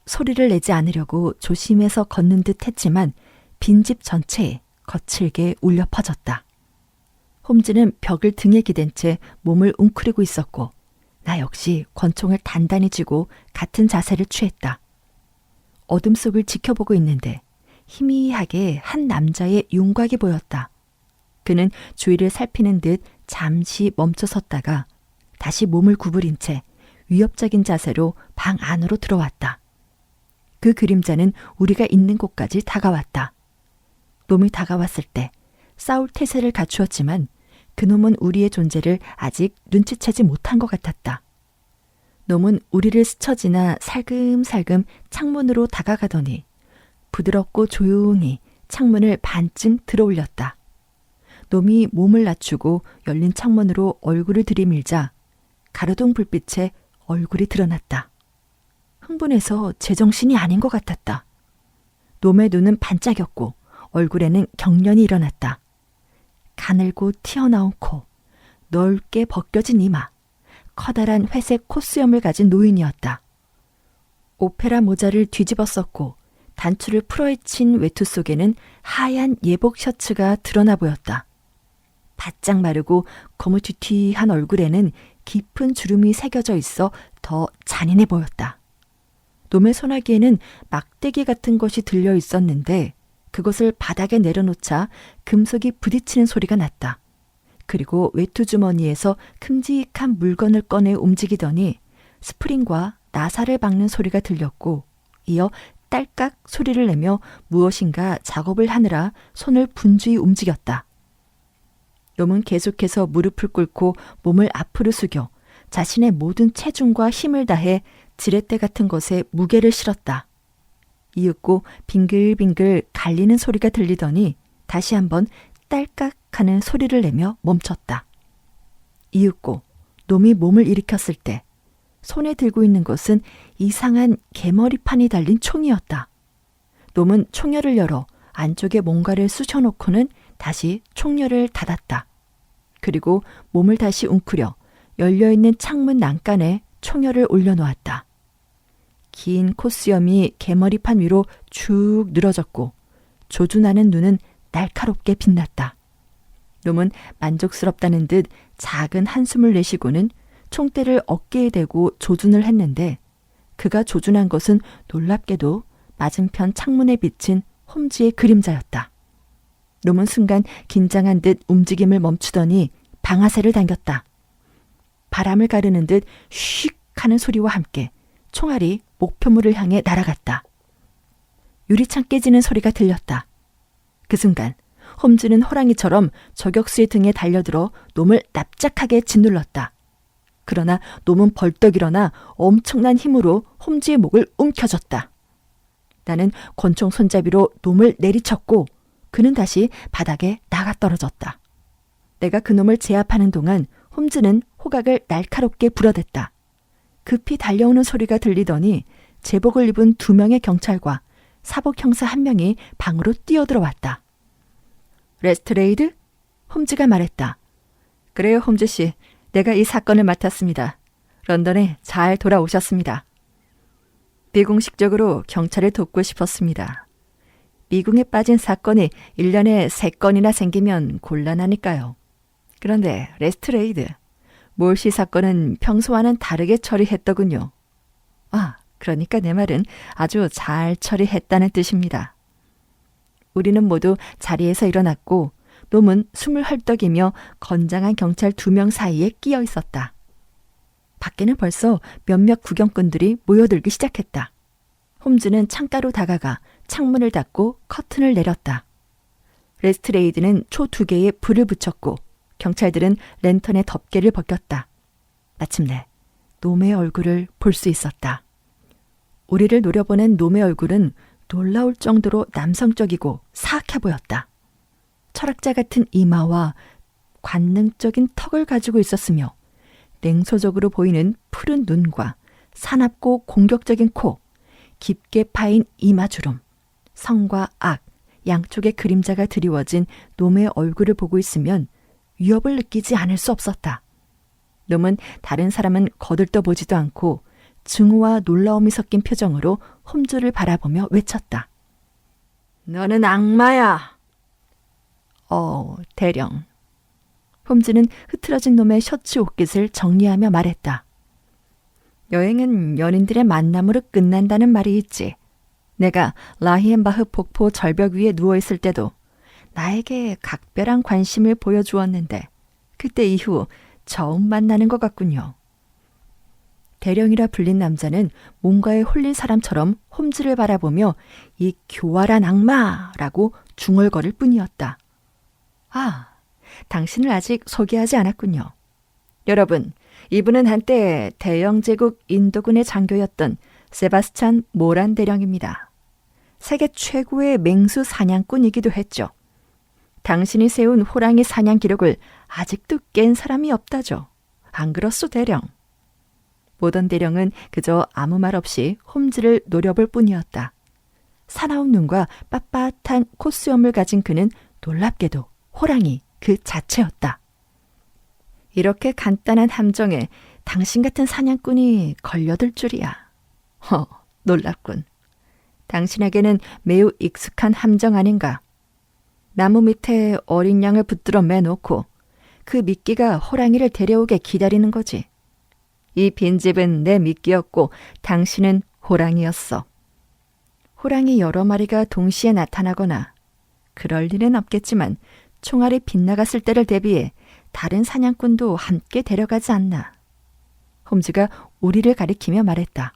소리를 내지 않으려고 조심해서 걷는 듯 했지만 빈집 전체에 거칠게 울려 퍼졌다. 홈즈는 벽을 등에 기댄 채 몸을 웅크리고 있었고 나 역시 권총을 단단히 쥐고 같은 자세를 취했다. 어둠 속을 지켜보고 있는데 희미하게 한 남자의 윤곽이 보였다. 그는 주위를 살피는 듯 잠시 멈춰 섰다가 다시 몸을 구부린 채 위협적인 자세로 방 안으로 들어왔다. 그 그림자는 우리가 있는 곳까지 다가왔다. 놈이 다가왔을 때 싸울 태세를 갖추었지만 그놈은 우리의 존재를 아직 눈치채지 못한 것 같았다. 놈은 우리를 스쳐 지나 살금살금 창문으로 다가가더니 부드럽고 조용히 창문을 반쯤 들어올렸다. 놈이 몸을 낮추고 열린 창문으로 얼굴을 들이밀자 가로등 불빛에 얼굴이 드러났다. 흥분해서 제정신이 아닌 것 같았다. 놈의 눈은 반짝였고 얼굴에는 경련이 일어났다. 가늘고 튀어나온 코, 넓게 벗겨진 이마, 커다란 회색 콧수염을 가진 노인이었다. 오페라 모자를 뒤집어 썼고 단추를 풀어헤친 외투 속에는 하얀 예복 셔츠가 드러나 보였다. 바짝 마르고 거무튀튀한 얼굴에는 깊은 주름이 새겨져 있어 더 잔인해 보였다. 놈의 소나기에는 막대기 같은 것이 들려 있었는데 그것을 바닥에 내려놓자 금속이 부딪히는 소리가 났다. 그리고 외투 주머니에서 큼직한 물건을 꺼내 움직이더니 스프링과 나사를 박는 소리가 들렸고 이어 딸깍 소리를 내며 무엇인가 작업을 하느라 손을 분주히 움직였다. 놈은 계속해서 무릎을 꿇고 몸을 앞으로 숙여 자신의 모든 체중과 힘을 다해 지렛대 같은 것에 무게를 실었다. 이윽고 빙글빙글 갈리는 소리가 들리더니 다시 한번 딸깍 하는 소리를 내며 멈췄다. 이윽고 놈이 몸을 일으켰을 때 손에 들고 있는 것은 이상한 개머리판이 달린 총이었다. 놈은 총열을 열어 안쪽에 뭔가를 쑤셔놓고는 다시 총열을 닫았다. 그리고 몸을 다시 웅크려 열려있는 창문 난간에 총열을 올려놓았다. 긴 콧수염이 개머리판 위로 쭉 늘어졌고 조준하는 눈은 날카롭게 빛났다. 놈은 만족스럽다는 듯 작은 한숨을 내쉬고는 총대를 어깨에 대고 조준을 했는데 그가 조준한 것은 놀랍게도 맞은편 창문에 비친 홈즈의 그림자였다. 놈은 순간 긴장한 듯 움직임을 멈추더니 방아쇠를 당겼다. 바람을 가르는 듯 슉 하는 소리와 함께 총알이 목표물을 향해 날아갔다. 유리창 깨지는 소리가 들렸다. 그 순간 홈즈는 호랑이처럼 저격수의 등에 달려들어 놈을 납작하게 짓눌렀다. 그러나 놈은 벌떡 일어나 엄청난 힘으로 홈즈의 목을 움켜쥐었다. 나는 권총 손잡이로 놈을 내리쳤고 그는 다시 바닥에 나가 떨어졌다. 내가 그놈을 제압하는 동안 홈즈는 호각을 날카롭게 부러댔다. 급히 달려오는 소리가 들리더니 제복을 입은 2명의 경찰과 사복 형사 1명이 방으로 뛰어들어왔다. 레스트레이드? 홈즈가 말했다. 그래요, 홈즈 씨. 내가 이 사건을 맡았습니다. 런던에 잘 돌아오셨습니다. 비공식적으로 경찰을 돕고 싶었습니다. 미궁에 빠진 사건이 1년에 3건이나 생기면 곤란하니까요. 그런데 레스트레이드, 몰시 사건은 평소와는 다르게 처리했더군요. 아, 그러니까 내 말은 아주 잘 처리했다는 뜻입니다. 우리는 모두 자리에서 일어났고 놈은 숨을 헐떡이며 건장한 경찰 2명 사이에 끼어 있었다. 밖에는 벌써 몇몇 구경꾼들이 모여들기 시작했다. 홈즈는 창가로 다가가 창문을 닫고 커튼을 내렸다. 레스트레이드는 초 2개에 불을 붙였고 경찰들은 랜턴의 덮개를 벗겼다. 마침내 놈의 얼굴을 볼 수 있었다. 우리를 노려보낸 놈의 얼굴은 놀라울 정도로 남성적이고 사악해 보였다. 철학자 같은 이마와 관능적인 턱을 가지고 있었으며 냉소적으로 보이는 푸른 눈과 사납고 공격적인 코, 깊게 파인 이마주름, 성과 악, 양쪽의 그림자가 드리워진 놈의 얼굴을 보고 있으면 위협을 느끼지 않을 수 없었다. 놈은 다른 사람은 거들떠보지도 않고 증오와 놀라움이 섞인 표정으로 홈즈를 바라보며 외쳤다. 너는 악마야. 대령. 홈즈는 흐트러진 놈의 셔츠 옷깃을 정리하며 말했다. 여행은 연인들의 만남으로 끝난다는 말이 있지. 내가 라히엔바흐 폭포 절벽 위에 누워있을 때도 나에게 각별한 관심을 보여주었는데 그때 이후 처음 만나는 것 같군요. 대령이라 불린 남자는 뭔가에 홀린 사람처럼 홈즈를 바라보며 이 교활한 악마라고 중얼거릴 뿐이었다. 아, 당신을 아직 소개하지 않았군요. 여러분, 이분은 한때 대영 제국 인도군의 장교였던 세바스찬 모란 대령입니다. 세계 최고의 맹수 사냥꾼이기도 했죠. 당신이 세운 호랑이 사냥 기록을 아직도 깬 사람이 없다죠. 안 그렇소, 대령? 모던 대령은 그저 아무 말 없이 홈즈를 노려볼 뿐이었다. 사나운 눈과 빳빳한 콧수염을 가진 그는 놀랍게도 호랑이 그 자체였다. 이렇게 간단한 함정에 당신 같은 사냥꾼이 걸려들 줄이야. 놀랍군. 당신에게는 매우 익숙한 함정 아닌가. 나무 밑에 어린 양을 붙들어 매놓고 그 미끼가 호랑이를 데려오게 기다리는 거지. 이 빈집은 내 미끼였고 당신은 호랑이였어. 호랑이 여러 마리가 동시에 나타나거나 그럴 일은 없겠지만 총알이 빗나갔을 때를 대비해 다른 사냥꾼도 함께 데려가지 않나. 홈즈가 우리를 가리키며 말했다.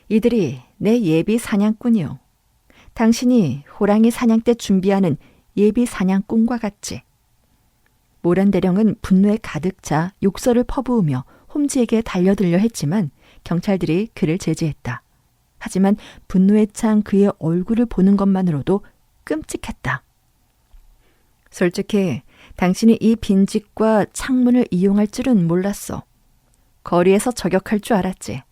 이들이 내 예비 사냥꾼이요. 당신이 호랑이 사냥 때 준비하는 예비 사냥꾼과 같지. 모란 대령은 분노에 가득 차 욕설을 퍼부으며 홈즈에게 달려들려 했지만 경찰들이 그를 제지했다. 하지만 분노에 찬 그의 얼굴을 보는 것만으로도 끔찍했다. 솔직히 당신이 이 빈집과 창문을 이용할 줄은 몰랐어. 거리에서 저격할 줄 알았지.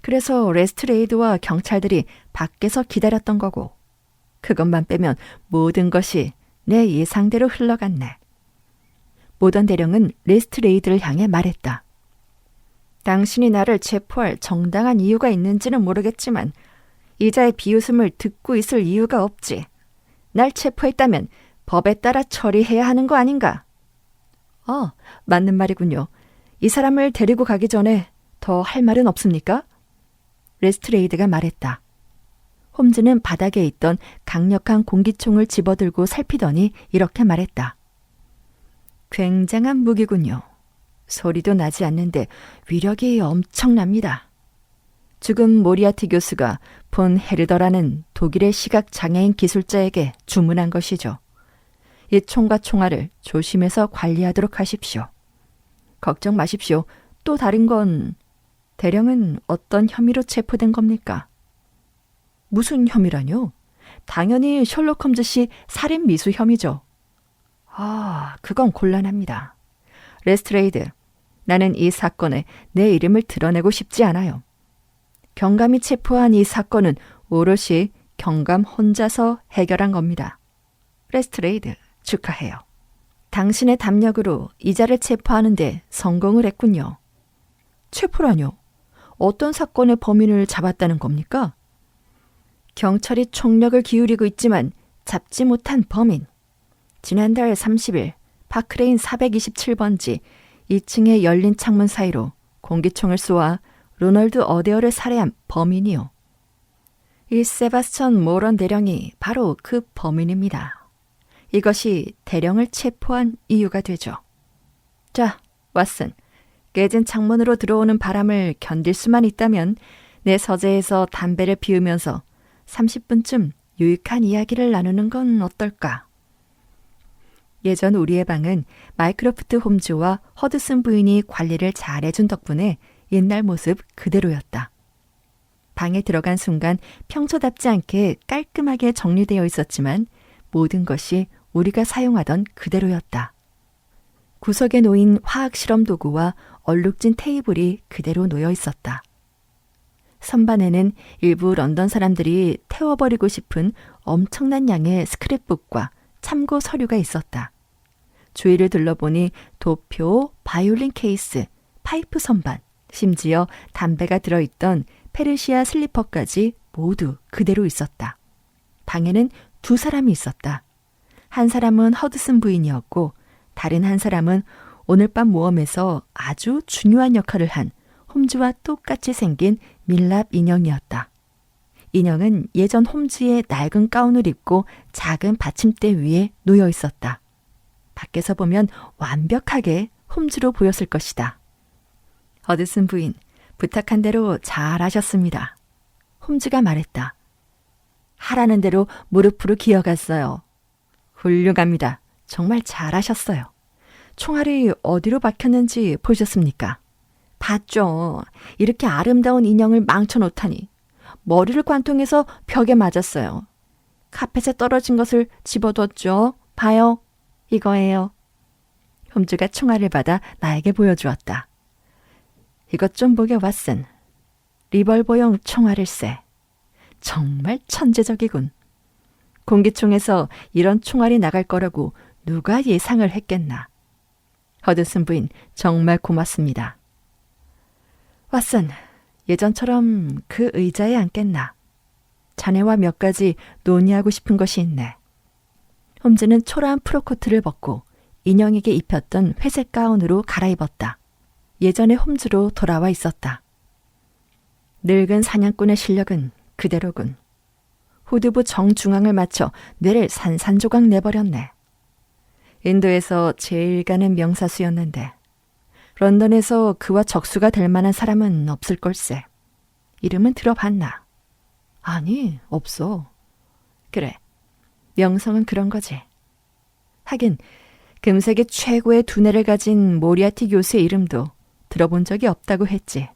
그래서 레스트레이드와 경찰들이 밖에서 기다렸던 거고 그것만 빼면 모든 것이 내 예상대로 흘러갔네. 모던 대령은 레스트레이드를 향해 말했다. 당신이 나를 체포할 정당한 이유가 있는지는 모르겠지만 이자의 비웃음을 듣고 있을 이유가 없지. 날 체포했다면 법에 따라 처리해야 하는 거 아닌가? 맞는 말이군요. 이 사람을 데리고 가기 전에 더 할 말은 없습니까? 레스트레이드가 말했다. 홈즈는 바닥에 있던 강력한 공기총을 집어들고 살피더니 이렇게 말했다. 굉장한 무기군요. 소리도 나지 않는데 위력이 엄청납니다. 죽은 모리아티 교수가 본 헤르더라는 독일의 시각장애인 기술자에게 주문한 것이죠. 이 총과 총알을 조심해서 관리하도록 하십시오. 걱정 마십시오. 또 다른 건 대령은 어떤 혐의로 체포된 겁니까? 무슨 혐의라뇨? 당연히 셜록 홈즈 씨 살인 미수 혐의죠. 그건 곤란합니다. 레스트레이드, 나는 이 사건에 내 이름을 드러내고 싶지 않아요. 경감이 체포한 이 사건은 오롯이 경감 혼자서 해결한 겁니다. 레스트레이드, 축하해요. 당신의 담력으로 이자를 체포하는데 성공을 했군요. 체포라뇨? 어떤 사건의 범인을 잡았다는 겁니까? 경찰이 총력을 기울이고 있지만 잡지 못한 범인. 지난달 30일 파크레인 427번지 2층의 열린 창문 사이로 공기총을 쏘아 로널드 어데어를 살해한 범인이요. 이 세바스천 모런 대령이 바로 그 범인입니다. 이것이 대령을 체포한 이유가 되죠. 자, 왓슨. 깨진 창문으로 들어오는 바람을 견딜 수만 있다면 내 서재에서 담배를 피우면서 30분쯤 유익한 이야기를 나누는 건 어떨까? 예전 우리의 방은 마이크로프트 홈즈와 허드슨 부인이 관리를 잘해준 덕분에 옛날 모습 그대로였다. 방에 들어간 순간 평소답지 않게 깔끔하게 정리되어 있었지만 모든 것이 우리가 사용하던 그대로였다. 구석에 놓인 화학실험 도구와 얼룩진 테이블이 그대로 놓여 있었다. 선반에는 일부 런던 사람들이 태워버리고 싶은 엄청난 양의 스크랩북과 참고 서류가 있었다. 주위를 둘러보니 도표, 바이올린 케이스, 파이프 선반, 심지어 담배가 들어있던 페르시아 슬리퍼까지 모두 그대로 있었다. 방에는 두 사람이 있었다. 한 사람은 허드슨 부인이었고 다른 한 사람은 오늘 밤 모험에서 아주 중요한 역할을 한 홈즈와 똑같이 생긴 밀랍 인형이었다. 인형은 예전 홈즈의 낡은 가운을 입고 작은 받침대 위에 놓여 있었다. 밖에서 보면 완벽하게 홈즈로 보였을 것이다. 허드슨 부인, 부탁한 대로 잘 하셨습니다. 홈즈가 말했다. 하라는 대로 무릎으로 기어갔어요. 훌륭합니다. 정말 잘하셨어요. 총알이 어디로 박혔는지 보셨습니까? 봤죠. 이렇게 아름다운 인형을 망쳐놓다니. 머리를 관통해서 벽에 맞았어요. 카펫에 떨어진 것을 집어뒀죠. 봐요. 이거예요. 홈즈가 총알을 받아 나에게 보여주었다. 이것 좀 보게 왓슨. 리벌버용 총알일세. 정말 천재적이군. 공기총에서 이런 총알이 나갈 거라고 누가 예상을 했겠나. 허드슨 부인 정말 고맙습니다. 왓슨, 예전처럼 그 의자에 앉겠나. 자네와 몇 가지 논의하고 싶은 것이 있네. 홈즈는 초라한 프로코트를 벗고 인형에게 입혔던 회색 가운으로 갈아입었다. 예전의 홈즈로 돌아와 있었다. 늙은 사냥꾼의 실력은 그대로군. 후두부 정중앙을 맞춰 뇌를 산산조각 내버렸네. 인도에서 제일 가는 명사수였는데 런던에서 그와 적수가 될 만한 사람은 없을 걸세. 이름은 들어봤나? 아니, 없어. 그래, 명성은 그런 거지. 하긴 금세계 최고의 두뇌를 가진 모리아티 교수의 이름도 들어본 적이 없다고 했지.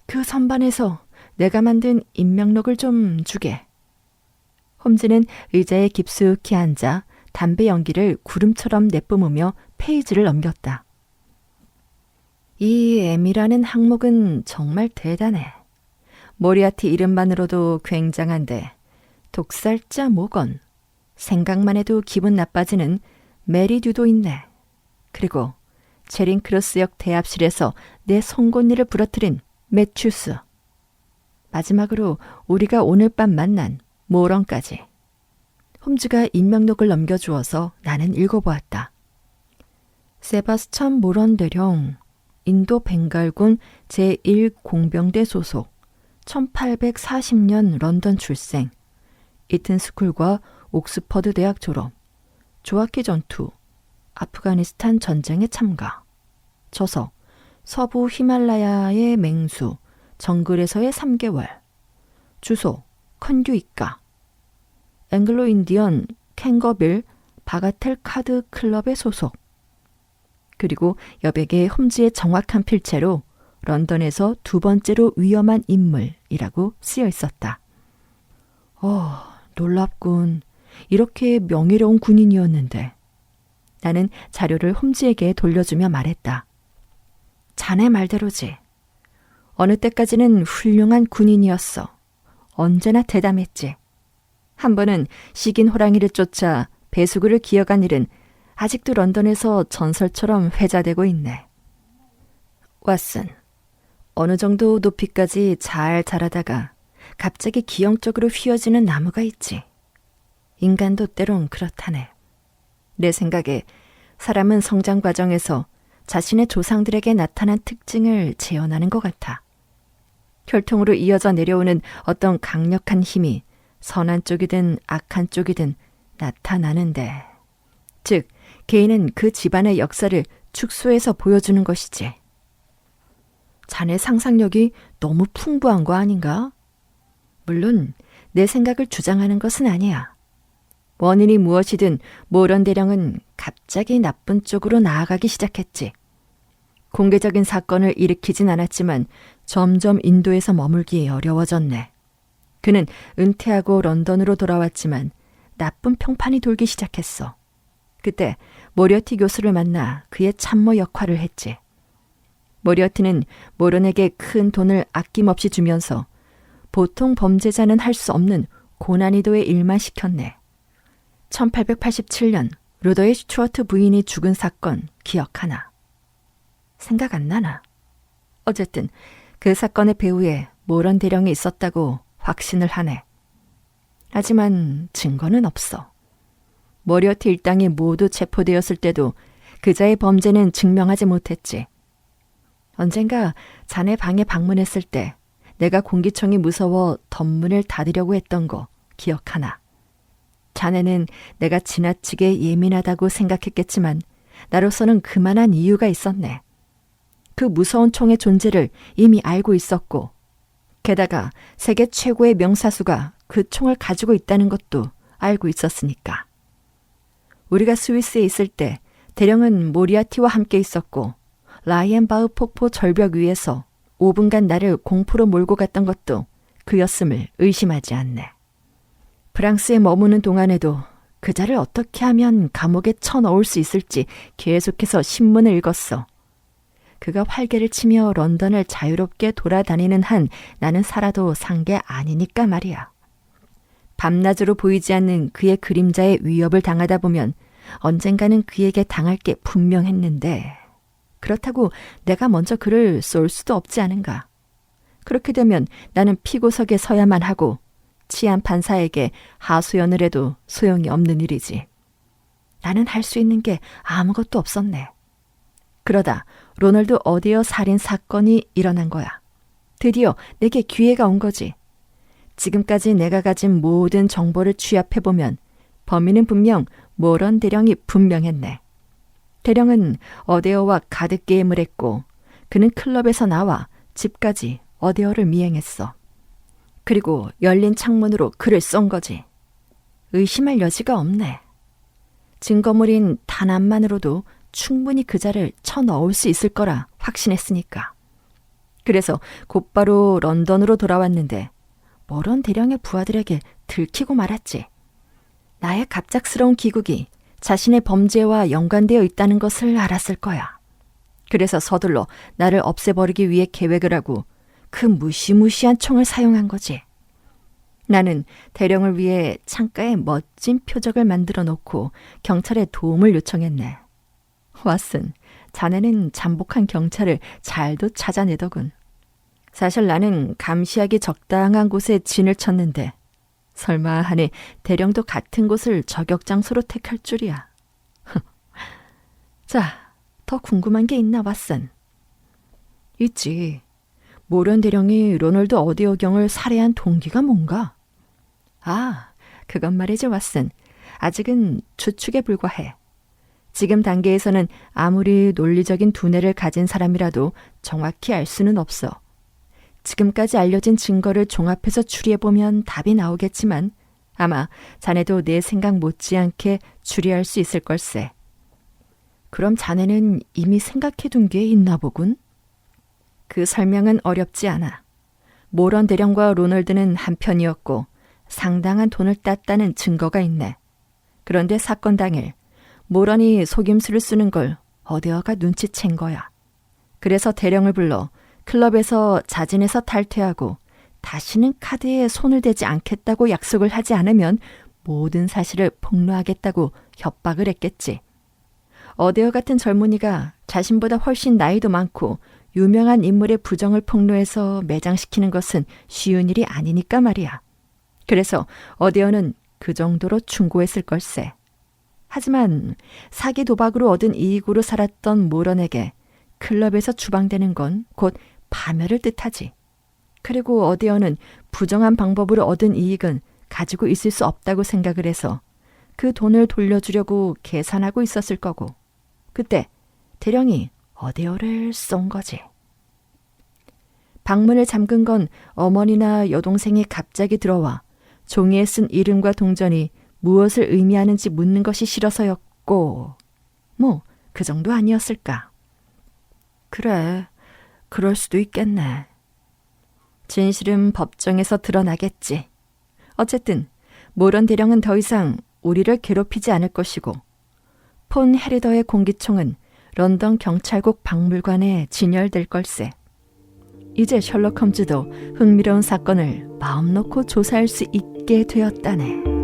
그 선반에서 내가 만든 인명록을 좀 주게. 홈즈는 의자에 깊숙이 앉아 담배 연기를 구름처럼 내뿜으며 페이지를 넘겼다. 이 M이라는 항목은 정말 대단해. 모리아티 이름만으로도 굉장한데 독살자 모건, 생각만 해도 기분 나빠지는 메리듀도 있네. 그리고 체링 크로스역 대합실에서 내 송곳니를 부러뜨린 매튜스. 마지막으로 우리가 오늘 밤 만난 모런까지. 홈즈가 인명록을 넘겨주어서 나는 읽어보았다. 세바스찬 모런 대령, 인도 벵갈군 제1공병대 소속, 1840년 런던 출생, 이튼스쿨과 옥스퍼드 대학 졸업, 조아키 전투, 아프가니스탄 전쟁에 참가, 저서, 서부 히말라야의 맹수, 정글에서의 3개월, 주소, 컨듀이카, 앵글로 인디언 캥거빌 바가텔 카드 클럽의 소속. 그리고 여백의 홈즈의 정확한 필체로 런던에서 두 번째로 위험한 인물이라고 쓰여 있었다. 놀랍군. 이렇게 명예로운 군인이었는데. 나는 자료를 홈즈에게 돌려주며 말했다. 자네 말대로지. 어느 때까지는 훌륭한 군인이었어. 언제나 대담했지. 한 번은 식인 호랑이를 쫓아 배수구를 기어간 일은 아직도 런던에서 전설처럼 회자되고 있네. 왓슨, 어느 정도 높이까지 잘 자라다가 갑자기 기형적으로 휘어지는 나무가 있지. 인간도 때론 그렇다네. 내 생각에 사람은 성장 과정에서 자신의 조상들에게 나타난 특징을 재현하는 것 같아. 혈통으로 이어져 내려오는 어떤 강력한 힘이 선한 쪽이든 악한 쪽이든 나타나는데, 즉 개인은 그 집안의 역사를 축소해서 보여주는 것이지. 자네 상상력이 너무 풍부한 거 아닌가? 물론 내 생각을 주장하는 것은 아니야. 원인이 무엇이든 모런 대령은 갑자기 나쁜 쪽으로 나아가기 시작했지. 공개적인 사건을 일으키진 않았지만 점점 인도에서 머물기 어려워졌네. 그는 은퇴하고 런던으로 돌아왔지만 나쁜 평판이 돌기 시작했어. 그때 모리어티 교수를 만나 그의 참모 역할을 했지. 모리어티는 모런에게 큰 돈을 아낌없이 주면서 보통 범죄자는 할 수 없는 고난이도의 일만 시켰네. 1887년 루더의 스튜어트 부인이 죽은 사건 기억하나? 생각 안 나나? 어쨌든 그 사건의 배후에 모런 대령이 있었다고 확신을 하네. 하지만 증거는 없어. 모리어티 일당이 모두 체포되었을 때도 그자의 범죄는 증명하지 못했지. 언젠가 자네 방에 방문했을 때 내가 공기청이 무서워 덧문을 닫으려고 했던 거 기억하나? 자네는 내가 지나치게 예민하다고 생각했겠지만 나로서는 그만한 이유가 있었네. 그 무서운 총의 존재를 이미 알고 있었고, 게다가 세계 최고의 명사수가 그 총을 가지고 있다는 것도 알고 있었으니까. 우리가 스위스에 있을 때 대령은 모리아티와 함께 있었고 라이엔바흐 폭포 절벽 위에서 5분간 나를 공포로 몰고 갔던 것도 그였음을 의심하지 않네. 프랑스에 머무는 동안에도 그자를 어떻게 하면 감옥에 쳐넣을 수 있을지 계속해서 신문을 읽었어. 그가 활개를 치며 런던을 자유롭게 돌아다니는 한 나는 살아도 산 게 아니니까 말이야. 밤낮으로 보이지 않는 그의 그림자에 위협을 당하다 보면 언젠가는 그에게 당할 게 분명했는데 그렇다고 내가 먼저 그를 쏠 수도 없지 않은가. 그렇게 되면 나는 피고석에 서야만 하고 치안 판사에게 하소연을 해도 소용이 없는 일이지. 나는 할 수 있는 게 아무것도 없었네. 그러다 로널드 어데어 살인 사건이 일어난 거야. 드디어 내게 기회가 온 거지. 지금까지 내가 가진 모든 정보를 취합해보면 범인은 분명 모런 대령이 분명했네. 대령은 어데어와 가득 게임을 했고 그는 클럽에서 나와 집까지 어데어를 미행했어. 그리고 열린 창문으로 그를 쏜 거지. 의심할 여지가 없네. 증거물인 단안만으로도 충분히 그자를 쳐넣을 수 있을 거라 확신했으니까. 그래서 곧바로 런던으로 돌아왔는데 모런 대령의 부하들에게 들키고 말았지. 나의 갑작스러운 귀국이 자신의 범죄와 연관되어 있다는 것을 알았을 거야. 그래서 서둘러 나를 없애버리기 위해 계획을 하고 그 무시무시한 총을 사용한 거지. 나는 대령을 위해 창가에 멋진 표적을 만들어 놓고 경찰에 도움을 요청했네. 왓슨, 자네는 잠복한 경찰을 잘도 찾아내더군. 사실 나는 감시하기 적당한 곳에 진을 쳤는데 설마 하네 대령도 같은 곳을 저격 장소로 택할 줄이야. 자, 더 궁금한 게 있나, 왓슨? 있지. 모런 대령이 로널드 어데어 경을 살해한 동기가 뭔가? 아, 그건 말이지, 왓슨. 아직은 추측에 불과해. 지금 단계에서는 아무리 논리적인 두뇌를 가진 사람이라도 정확히 알 수는 없어. 지금까지 알려진 증거를 종합해서 추리해보면 답이 나오겠지만 아마 자네도 내 생각 못지않게 추리할 수 있을 걸세. 그럼 자네는 이미 생각해둔 게 있나 보군? 그 설명은 어렵지 않아. 모런 대령과 로널드는 한편이었고 상당한 돈을 땄다는 증거가 있네. 그런데 사건 당일 모런이 속임수를 쓰는 걸 어데어가 눈치챈 거야. 그래서 대령을 불러 클럽에서 자진해서 탈퇴하고 다시는 카드에 손을 대지 않겠다고 약속을 하지 않으면 모든 사실을 폭로하겠다고 협박을 했겠지. 어데어 같은 젊은이가 자신보다 훨씬 나이도 많고 유명한 인물의 부정을 폭로해서 매장시키는 것은 쉬운 일이 아니니까 말이야. 그래서 어데어는 그 정도로 충고했을 걸세. 하지만 사기 도박으로 얻은 이익으로 살았던 모런에게 클럽에서 추방되는 건 곧 파멸을 뜻하지. 그리고 어데어는 부정한 방법으로 얻은 이익은 가지고 있을 수 없다고 생각을 해서 그 돈을 돌려주려고 계산하고 있었을 거고 그때 대령이 어데어를 쏜 거지. 방문을 잠근 건 어머니나 여동생이 갑자기 들어와 종이에 쓴 이름과 동전이 무엇을 의미하는지 묻는 것이 싫어서였고 뭐 그 정도 아니었을까. 그래, 그럴 수도 있겠네. 진실은 법정에서 드러나겠지. 어쨌든 모런 대령은 더 이상 우리를 괴롭히지 않을 것이고 폰 헤리더의 공기총은 런던 경찰국 박물관에 진열될 걸세. 이제 셜록 홈즈도 흥미로운 사건을 마음 놓고 조사할 수 있게 되었다네.